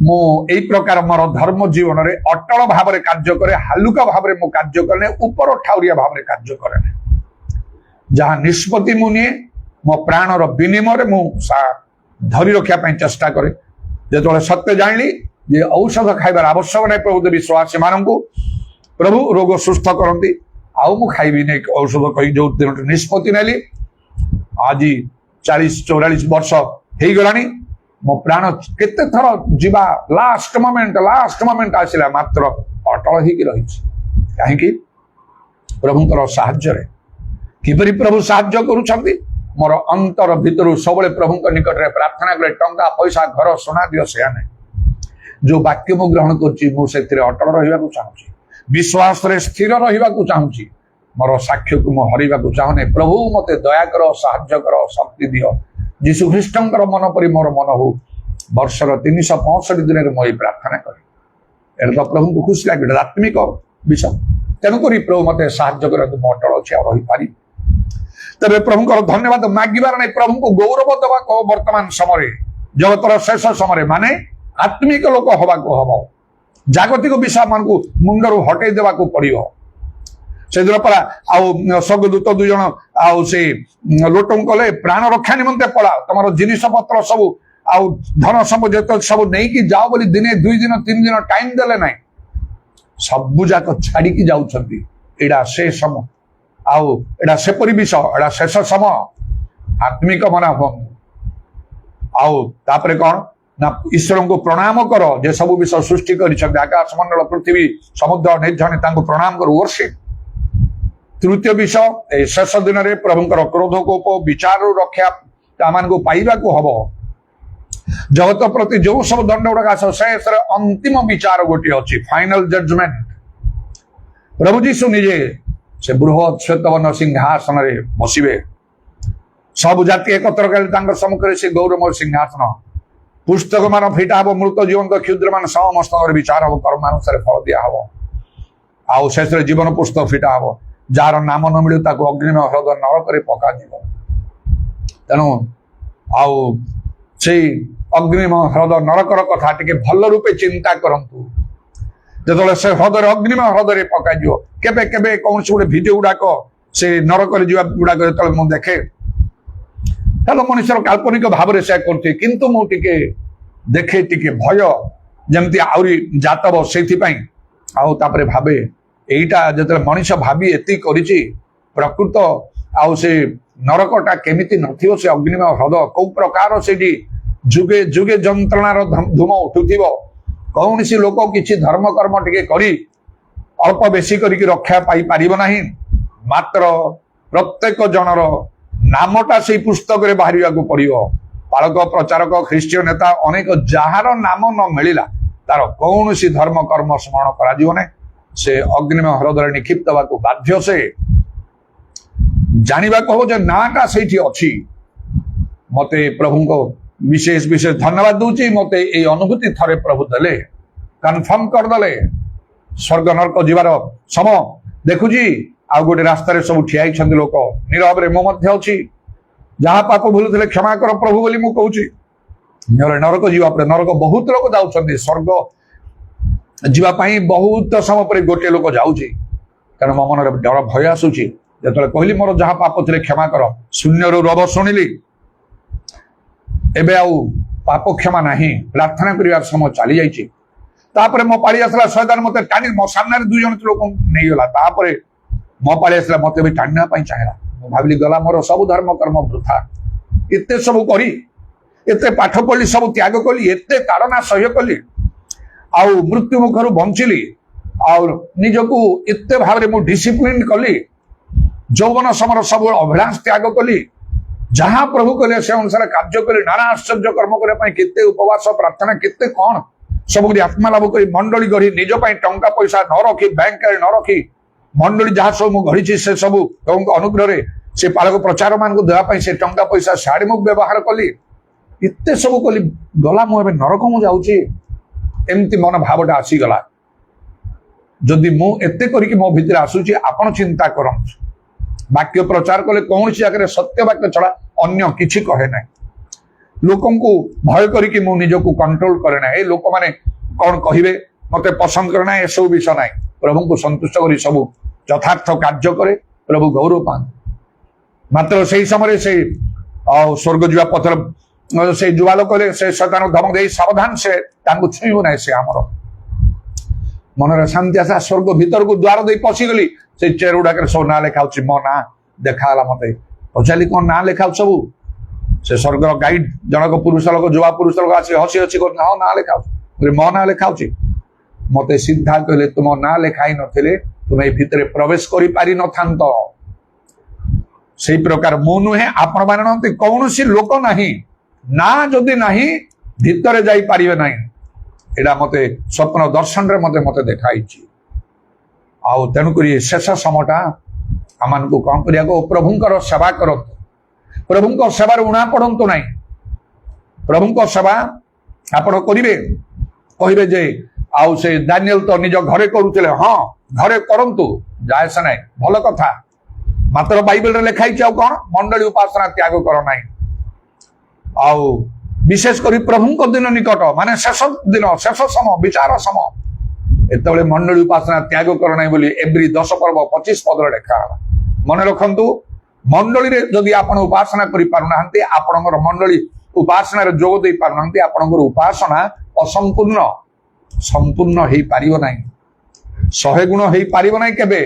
[SPEAKER 2] मो एई प्रकार मोर धर्म जीवन रे अटल भाव रे कार्य करे हालुका भाव रे मो कार्य करने ऊपर ठाउरिया भाव रे कार्य करे जहां निष्पत्ति मुनिए मो प्राणर विनिमय रे मो धरी रखिया पई चेष्टा करे ଯେତେବେଳେ ସତ୍ୟ ଜାଣିଲି ଯେ ଔଷଧ ଖାଇବାର ଆବଶ୍ୟକ ନାହିଁ, ପ୍ରଭୁ ବିଶ୍ୱାସୀ ମାନଙ୍କୁ ପ୍ରଭୁ ରୋଗ ସୁସ୍ଥ କରନ୍ତି, ଆଉ ମୁଁ ଖାଇବି ନାହିଁ ଔଷଧ କହି ଯୋଉ ଦିନଟି ନିଷ୍ପତ୍ତି ନେଲି, ଆଜି 40-44 ବର୍ଷ ହେଇଗଲାଣି। ମୋ ପ୍ରାଣ କେତେ ଥର ଯିବା ଲାଷ୍ଟ ମୋମେଣ୍ଟ ଆସିଲା, ମାତ୍ର ଅଟଳ ହେଇକି ରହିଛି। କାହିଁକି? ପ୍ରଭୁଙ୍କର ସାହାଯ୍ୟରେ। କିପରି ପ୍ରଭୁ ସାହାଯ୍ୟ କରୁଛନ୍ତି? ମୋର ଅନ୍ତର ଭିତରୁ ସବୁବେଳେ ପ୍ରଭୁଙ୍କ ନିକଟରେ ପ୍ରାର୍ଥନା କରେ, ଟଙ୍କା ପଇସା ଘର ସୁନା ଦିଅ ସେୟା ନାହିଁ। ଯୋଉ ବାକ୍ୟ ମୁଁ ଗ୍ରହଣ କରୁଛି ମୁଁ ସେଥିରେ ଅଟଳ ରହିବାକୁ ଚାହୁଁଛି, ବିଶ୍ୱାସରେ ସ୍ଥିର ରହିବାକୁ ଚାହୁଁଛି। ମୋର ସାକ୍ଷ୍ୟକୁ ମୁଁ ହରେଇବାକୁ ଚାହୁଁନି। ପ୍ରଭୁ ମତେ ଦୟା କର, ସାହାଯ୍ୟ କର, ଶକ୍ତି ଦିଅ। ଯୀଶୁ ଖ୍ରୀଷ୍ଟଙ୍କର ମନ ପରି ମୋର ମନ ହଉ। ବର୍ଷର 365 ଦିନରେ ମୁଁ ଏଇ ପ୍ରାର୍ଥନା କରେ। ଏଇଟା ତ ପ୍ରଭୁଙ୍କୁ ଖୁସି ଲାଗେ, ଆତ୍ମିକ ବିଷୟ। ତେଣୁକରି ପ୍ରଭୁ ମତେ ସାହାଯ୍ୟ କରନ୍ତୁ, ମୁଁ ଅଟଳ ଅଛି ଆଉ ରହିପାରିବି। ତେବେ ପ୍ରଭୁଙ୍କର ଧନ୍ୟବାଦ ମାଗିବାର ନାହିଁ, ପ୍ରଭୁଙ୍କୁ ଗୌରବ ଦେବାକୁ ବର୍ତ୍ତମାନ ସମୟରେ, ଜଗତର ଶେଷ ସମୟରେ, ମାନେ ଆତ୍ମିକ ଲୋକ ହବାକୁ ହବ। ଜାଗତିକ ବିଷୟ ମାନଙ୍କୁ ମୁଣ୍ଡରୁ ହଟେଇ ଦେବାକୁ ପଡିବ। ସେଦିନ ପରା ଆଉ ସ୍ୱର୍ଗଦୂତ 2 ଜଣ ଆଉ ସେ ଲୋଟଙ୍କୁ କଲେ, ପ୍ରାଣ ରକ୍ଷା ନିମନ୍ତେ ପଳାଅ, ତମର ଜିନିଷ ପତ୍ର ସବୁ ଆଉ ଧନ ସମ୍ପତ୍ତି ସବୁ ନେଇକି ଯାଅ ବୋଲି ଦିନେ 2 ଦିନ 3 ଦିନ ଟାଇମ ଦେଲେ ନାହିଁ। ସବୁ ଯାକ ଛାଡିକି ଯାଉଛନ୍ତି। ଏଇଟା ସେ ସମୟ, ଆଉ ଏଇଟା ସେପରି ବିଷୟ, ଏଇଟା ଶେଷ ସମୟ। ଆତ୍ମିକ ମନା ହୁଅନ୍ତୁ। ଆଉ ତାପରେ କଣ ନା, ଈଶ୍ୱରଙ୍କୁ ପ୍ରଣାମ କର ଯେ ସବୁ ବିଷୟ ସୃଷ୍ଟି କରିଛନ୍ତି, ଆକାଶ ମଣ୍ଡଳ ପୃଥିବୀ ସମୁଦ୍ର ନିର୍ଝରଣୀ, ତାଙ୍କୁ ପ୍ରଣାମ କର, ୱର୍ସିପ। ତୃତୀୟ ବିଷୟ, ଏ ଶେଷ ଦିନରେ ପ୍ରଭୁଙ୍କର କ୍ରୋଧ କୋପ ବିଚାରରୁ ରକ୍ଷା ଆମମାନଙ୍କୁ ପାଇବାକୁ ହବ। ଜଗତ ପ୍ରତି ଯୋଉ ସବୁ ଦଣ୍ଡ ଗୁଡାକ ଆସ, ଶେଷରେ ଅନ୍ତିମ ବିଚାର ଗୋଟିଏ ଅଛି, ଫାଇନାଲ ଜଜମେଣ୍ଟ। ପ୍ରଭୁ ଯୀଶୁ ନିଜେ ସେ ବୃହତ୍ ଶ୍ଵେତବର୍ଣ୍ଣ ସିଂହାସନରେ ବସିବେ। ସବୁ ଜାତି ଏକତ୍ର କଲେ ତାଙ୍କ ସମ୍ମୁଖରେ ସେ ଗୌରବମୟ ସିଂହାସନ। ପୁସ୍ତକ ମାନ ଫିଟା ହବ, ମୃତ ଜୀବନ୍ତ କ୍ଷୁଦ୍ର ମାନ ସମସ୍ତଙ୍କର ବିଚାର ହବ, କର୍ମାନୁସାରେ ଫଳ ଦିଆ ହବ। ଆଉ ଶେଷରେ ଜୀବନ ପୁସ୍ତକ ଫିଟା ହବ। ଯାହାର ନାମ ନ ମିଳିବ ତାକୁ ଅଗ୍ନିମୟ ହ୍ରଦ ନରକରେ ପକାଯିବ। ତେଣୁ ଆଉ ସେଇ ଅଗ୍ନିମୟ ହ୍ରଦ ନରକର କଥା ଟିକେ ଭଲ ରୂପେ ଚିନ୍ତା କରନ୍ତୁ। ଯେତେବେଳେ ସେ ହ୍ରଦରେ ଅଗ୍ନିମୟ ହ୍ରଦରେ ପକାଯିବ, କେବେ କେବେ କୌଣସି ଗୋଟେ ଭିଡିଓ ଗୁଡାକ ସେ ନରକରେ ଯିବା ଗୁଡାକ ଯେତେବେଳେ ମୁଁ ଦେଖେ, ତାହେଲେ ମଣିଷର କାଳ୍ପନିକ ଭାବରେ ସେ କରୁଥିବେ, କିନ୍ତୁ ମୁଁ ଟିକେ ଦେଖେ ଟିକେ ଭୟ ଯେମିତି ଆହୁରି ଜାତବ। ସେଇଥିପାଇଁ ଆଉ ତାପରେ ଭାବେ, ଏଇଟା ଯେତେବେଳେ ମଣିଷ ଭାବି ଏତିକି କରିଛି, ପ୍ରକୃତ ଆଉ ସେ ନରକଟା କେମିତି ନଥିବ, ସେ ଅଗ୍ନିମୟ ହ୍ରଦ କୋଉ ପ୍ରକାର ସେଠି ଯୁଗେ ଯୁଗେ ଯନ୍ତ୍ରଣାର ଧୂମ ଉଠୁଥିବ। କୌଣସି ଲୋକ କିଛି ଧର୍ମ କର୍ମ ଟିକେ କରି ଅଳ୍ପ ବେଶୀ କରିକି ରକ୍ଷା ପାଇପାରିବ ନାହିଁ। ମାତ୍ର ପ୍ରତ୍ୟେକ ଜଣର ନାମଟା ସେଇ ପୁସ୍ତକରେ ବାହାରିବାକୁ ପଡିବ। ପାଳକ, ପ୍ରଚାରକ, ଖ୍ରୀଷ୍ଟୀୟ ନେତା ଅନେକ, ଯାହାର ନାମ ନ ମିଳିଲା ତାର କୌଣସି ଧର୍ମ କର୍ମ ସ୍ମରଣ କରାଯିବ ନାହିଁ। ସେ ଅଗ୍ନିମୟ ହ୍ରଦରେ ନିକ୍ଷିପ୍ତ ହେବାକୁ ବାଧ୍ୟ। ସେ ଜାଣିବାକୁ ହବ ଯେ ନାଁଟା ସେଇଠି ଅଛି। ମତେ ପ୍ରଭୁଙ୍କ ବିଶେଷ ଧନ୍ୟବାଦ ଦଉଛି। ମତେ ଏଇ ଅନୁଭୂତି ଥରେ ପ୍ରଭୁ ଦେଲେ, କନଫର୍ମ କରିଦେଲେ। ସ୍ୱର୍ଗ ନରକ ଯିବାର ସମୟ ଦେଖୁଛି, ଆଉ ଗୋଟେ ରାସ୍ତାରେ ସବୁ ଠିଆ ହେଇଛନ୍ତି ଲୋକ ନୀରବରେ। ମୁଁ ମଧ୍ୟ ଅଛି। ଯାହା ପାପ ଭୁଲୁଥିଲେ କ୍ଷମା କର ପ୍ରଭୁ ବୋଲି ମୁଁ କହୁଛି। ନରକ ଯିବା ପରେ, ନରକ ବହୁତ ଲୋକ ଯାଉଛନ୍ତି, ସ୍ୱର୍ଗ ଯିବା ପାଇଁ ବହୁତ ସମୟ ପରେ ଗୋଟିଏ ଲୋକ ଯାଉଛି। କାରଣ ମୋ ମନରେ ଡର ଭୟ ଆସୁଛି। ଯେତେବେଳେ କହିଲି ମୋର ଯାହା ପାପ ଥିଲେ କ୍ଷମା କର, ଶୂନ୍ୟରୁ ରବ ଶୁଣିଲି। ଏବେ ଆଉ ପାପ କ୍ଷମା ନାହିଁ, ପ୍ରାର୍ଥନା କରିବାର ସମୟ ଚାଲି ଯାଇଛି। ତାପରେ ମୋ ପାଳି ଆସିଲା, ଶୟତାନ ମତେ ଟାଣି, ମୋ ସାମ୍ନାରେ 2 ଜଣ ଲୋକ ନେଇଗଲା। ତାପରେ ମୋ ପାଳି ଆସିଲା, ମତେ ବି ଟାଣିବା ପାଇଁ ଚାହିଁଲା। ମୁଁ ଭାବିଲି ଗଲା ମୋର ସବୁ ଧର୍ମ କର୍ମ ବୃଥା। ଏତେ ସବୁ କରି, ଏତେ ପାଠ ପଢିଲି, ସବୁ ତ୍ୟାଗ କଲି, ଏତେ ତାଡ଼ନା ସହ୍ୟ କଲି, ଆଉ ମୃତ୍ୟୁ ମୁଖରୁ ବଞ୍ଚିଲି, ଆଉ ନିଜକୁ ଏତେ ଭାବରେ ମୁଁ ଡିସିପ୍ଲିନ କଲି, ଯୌବନ ସମର ସବୁ ଅଭିଳାଷ ତ୍ୟାଗ କଲି, ଯାହା ପ୍ରଭୁ କଲେ ସେ ଅନୁସାରେ କାର୍ଯ୍ୟ କଲି, ନାନା ଆଶ୍ଚର୍ଯ୍ୟ କର୍ମ କରିବା ପାଇଁ କେତେ ଉପବାସ ପ୍ରାର୍ଥନା, କେତେ କଣ ସବୁ ଆତ୍ମା ଲାଭ କରି ମଣ୍ଡଳୀ ଗଢି, ନିଜ ପାଇଁ ଟଙ୍କା ପଇସା ନ ରଖି, ବ୍ୟାଙ୍କରେ ନ ରଖି, ମଣ୍ଡଳୀ ଯାହା ସବୁ ମୁଁ ଗଢିଛି ସେ ସବୁ ପ୍ରଭୁଙ୍କ ଅନୁଗ୍ରହରେ ସେ ପାଳକ ପ୍ରଚାର ମାନଙ୍କୁ ଦେବା ପାଇଁ ସେ ଟଙ୍କା ପଇସା ସାଡେ ମୁଁ ବ୍ୟବହାର କଲି। ଏତେ ସବୁ କଲି, ଗଲା ମୁଁ ଏବେ ନରକ ମୁଁ ଯାଉଛି, ଏମିତି ମନ ଭାବଟା ଆସିଗଲା। ଯଦି ମୁଁ ଏତେ କରିକି ମୋ ଭିତରେ ଆସୁଛି, ଆପଣ ଚିନ୍ତା କରନ୍ତୁ। ବାକ୍ୟ ପ୍ରଚାର କଲେ କୌଣସି ଜାଗାରେ ସତ୍ୟ ବାକ୍ୟ ଛଡା ଅନ୍ୟ କିଛି କହେ ନାହିଁ। ଲୋକଙ୍କୁ ଭୟ କରିକି ମୁଁ ନିଜକୁ କଣ୍ଟ୍ରୋଲ କରେ ନାହିଁ। ଏ ଲୋକମାନେ କଣ କହିବେ, ମତେ ପସନ୍ଦ କରେ ନାହିଁ, ଏସବୁ ବିଷୟ ନାହିଁ। ପ୍ରଭୁଙ୍କୁ ସନ୍ତୁଷ୍ଟ କରି ସବୁ ଯଥାର୍ଥ କାର୍ଯ୍ୟ କରେ, ପ୍ରଭୁ ଗୌରବ ପାଆନ୍ତି। ମାତ୍ର ସେଇ ସମୟରେ ସେ ସ୍ୱର୍ଗ ଯିବା ପଥରେ से जुआ लोक से शैतान धमक दे सावधान से छुईबू ना से आमर मनरे शांति आसा स्वर्ग भीतर को द्वार दे पशिगली से चेयर गुड़ाक सब ना लिखा मो ना देखा मत पचारि कौन ना लिखा सब से स्वर्ग गाइड जनक पुरुष लोक जुआ पुरुष लोक आस हसी हसी हाँ ना लिखा मो ना लिखा मत सीधा कहले तुम ना लिखाई नथिले तुम्हें भितर प्रवेश करि पारि न थांत से प्रकार मु नुहे आपण मानते कौन सी लोक नहीं ना जदि नहीं भितर जाई पारिबे नहीं एडा मते स्वप्न दर्शन रे मते मते देखाई आउ तेणुक शेष समयटा आमान को कौन करिया को प्रभुंकर सेवा करो प्रभुंकर सेवार उणा पड़ंतु नहीं प्रभुंकर सेवा आपण करिवे कहिबे जे आउ से दानिएल तो निज घरे करुथिले हाँ घरे करंतु जाय से नहीं भल कथा मात्र बाइबल रे लिखाई कौन मंडली उपासना त्याग कर नहीं आउ विशेष करी प्रभु दिन निकट माने शेष दिन शेष समय विचार समय एत मंडली उपासना त्याग कर नहीं बोली एवरी 10 पर्व 25 पद लेखा मन रखु मंडली रे जदि आपण उपासना करि पारुना आपणकर मंडली उपासना रे जोग दे पारुना आपणकर उपासना असंपूर्ण संपूर्ण हो पारिबो नहीं 100 गुण हो पारिबो नहीं केबे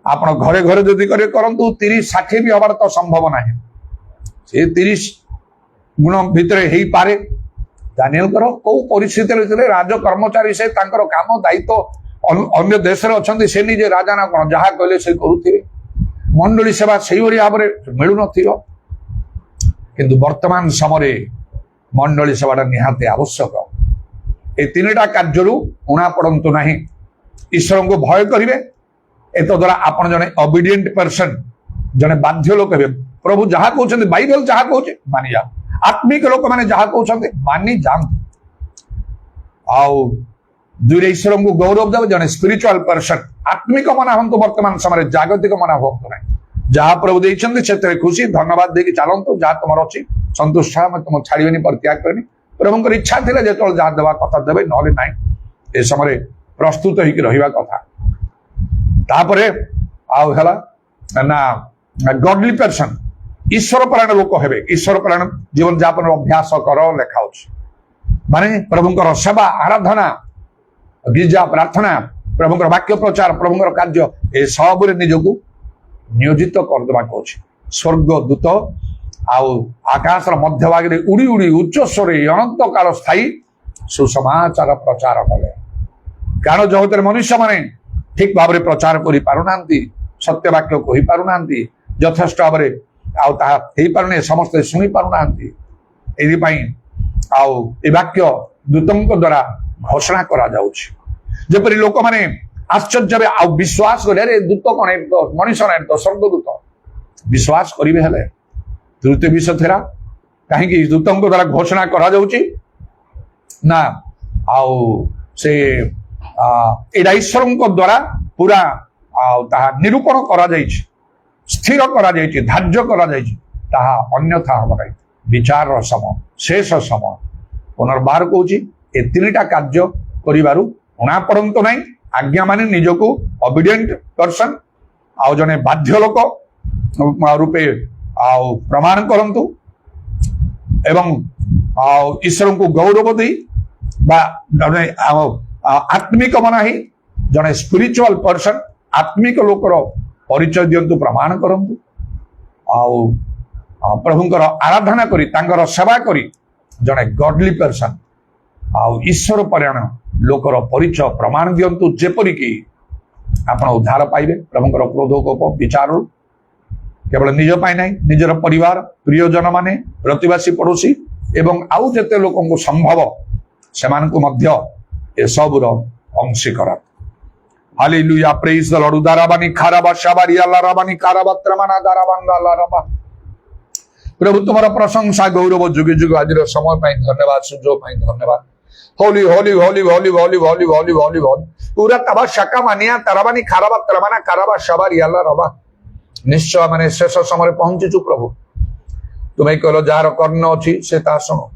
[SPEAKER 2] आपण घरे घरे जदि करे करंतु 30-60 भी हबार तो संभव नहीं से 30 गुण भितर हो पारे दानिएल करो को परिस्थिति रे राज कर्मचारी से तांकर काम दायित्व अन्य देश रे अछंती से निजे राजा ना कोन जहा कहले से करूथिबे मंडली सेवा सही भली भाव मिलु नथियो किंतु वर्तमान समय मंडली सेवाटा निहाती आवश्यक ए तीनटा कार्य उणा पड़ंतु नहीं ईश्वर को भय करिवे एत द्वारा आपण जने ओबीडिएंट पर्सन जने बाध्य लोक हे प्रभु जहा कहउछन्ते बाइबल जहा कहउछे मानि जा आत्मिक लोक माने जहा कहउछन्ते मानि जान आउ दुरे ईश्वर को गौरव देव जने स्पिरिचुअल पर्सन आत्मिक मना हंतु वर्तमान समय जागतिक मना होंतु नहीं जहा प्रभु देइछन्ते सेते खुशी धन्यवाद देकी चालंतु जहा तुमर अछि संतुष्ट मैं तुम छाड़ीबेनी परित्याग करनी प्रभुंकर इच्छा थिले जेतोल जहा देवा कथा देबे नले नाही ए समय प्रस्तुत होइक रहिबा कथा तापरे आउ हला ना गॉडली पर्सन ईश्वर परायण लोक हेबे ईश्वर परायण जीवन यापन अभ्यास कर लेखाउछ माने प्रभुंकर सेवा आराधना गिरजा प्रार्थना प्रभुंकर वाक्य प्रचार प्रभुंकर कार्य ए सब रे निजको नियोजित कर देबा कहछ स्वर्ग दूत आउ आकाश मध्य भाग रे उड़ी उड़ी उच्च स्वर अनंत काल स्थायी सुसमाचार प्रचार कले कारण जगत मनुष्य माने ठीक भाव में प्रचार करि पारुनांती सत्य वाक्य कहि पारुनांती यथेष्ट भाव में आउ ता हेई पारुने समस्त सुनि पारुनांती एदि पई आउ ए वाक्य दूतंक द्वारा घोषणा करा जाउछि जेपरि लोक माने आश्चर्य आउ विश्वास करे रे दूत कोन तो मनुष्य नै तो स्वर्गदूत विश्वास करिवे हेले तृतीय विषय थेरा कहीं दूतंक द्वारा घोषणा करा जाउछि ना आउ से एडा ईश्वर द्वारा पूरा निरूपण करा जाइछि स्थिर करा जाइछि धार्य करा जाइछि ताहा अन्यथा हम नहीं विचार समय शेष समय पुनर्बार कहूँ ए तीनटा कार्य करिबारु उणा पड़ंतु नहीं आज्ञा माने निजको ओबीडिएंट पर्सन आउ जने बाध्य लोक रूपे आउ प्रमाण करंतु एवं ईश्वर को गौरव दे आत्मिक मना ही जने स्पिरिचुअल पर्सन आत्मिक लोकर परिचय दिंतु प्रमाण करंतु आउ प्रभुंकर आराधना करी तांकर सेवा करी जने गॉडली पर्सन आउ ईश्वर परायण लोकर परिचय प्रमाण दिंतु जेपरि कि आपण उद्धार पाइबे प्रभुंकर क्रोधकोप विचार केवल निज पाई नहीं निजर परिवार प्रियजन माने प्रतिवासी पड़ोसी एवं आउ जेते लोकन को संभव सेमान को मध्य ए सबुर अंशी करा हालेलुया प्रेज द लॉर्ड उदाराबानी खाराबा शाबारिया लाराबानी काराबा त्रमाना दाराबांगा लाराबा प्रभु तुम्हारा प्रशंसा गौरव जुग जुग आज समय पाई धन्यवाद सुजो पाई धन्यवाद होली होली होली होली होली होली होली होली होली पूरा तबा शका मानिया ताराबानी खाराबा त्रमाना काराबा शाबारिया लाराबा निश्चय माने शेष समय पहुंचीचु प्रभु तुम्हें कहलो जार कर्ण अच्छी से शुण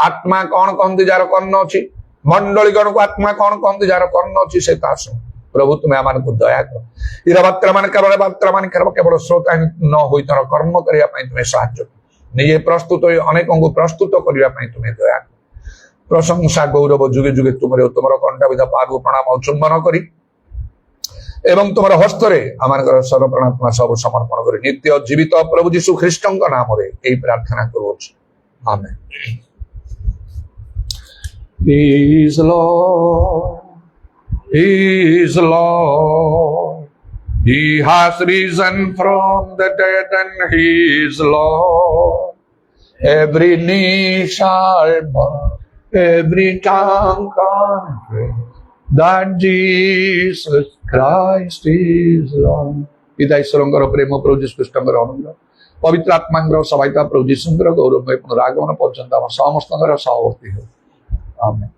[SPEAKER 2] आत्मा कौन कहती जार कर्ण अच्छी मंडली गण को आत्मा कौन कहती जार कर्ण अच्छी से शुण प्रभु तुम्हें आम को दया कर इरा बात्र मान केवल केवल श्रोता न हो तर कर्म करने तुम्हें साहाଯ୍य ନିଜେ ପ୍ରସ୍ତୁତ ହୋଇ ଅନେକଙ୍କୁ ପ୍ରସ୍ତୁତ କରିବା ପାଇଁ ତୁମେ ଦୟା କର। ପ୍ରଶଂସା ଗୌରବ ଯୁଗେ ଯୁଗେ ତୁମର ତୁମର କଣ୍ଠାବିଧ ପାଦକୁ ପ୍ରଣାମ ଚୁମ୍ବନ କରି ଏବଂ ତୁମର ହସ୍ତରେ ଆମମାନଙ୍କର ସର୍ବପ୍ରାଣାତ୍ମା ସବୁ ସମର୍ପଣ କରି ନିତ୍ୟ ଜୀବିତ ପ୍ରଭୁ ଯୀଶୁ ଖ୍ରୀଷ୍ଟଙ୍କ ନାମରେ ଏହି ପ୍ରାର୍ଥନା କରୁଅଛୁ, ଆମେନ୍। He is Lord, He is Lord, He has risen from the dead and He is Lord. Every knee shall bow, every tongue confess that Jesus Christ is Lord. पिता ईश्वरଙ୍କର ପ୍ରେମ ପ୍ରଭୁ ଯୀଶୁ ଖ୍ରୀଷ୍ଟଙ୍କର ଅନୁଗ୍ରହ ପବିତ୍ର ଆତ୍ମାଙ୍କର ସହାୟତା ପ୍ରଭୁ ଯୀଶୁଙ୍କର ଗୌରବମୟ ପୁନରାଗମନ ପର୍ଯ୍ୟନ୍ତ ଆମ ସମସ୍ତଙ୍କର ସହବର୍ତ୍ତୀ ହେଉ, ଆମେନ୍।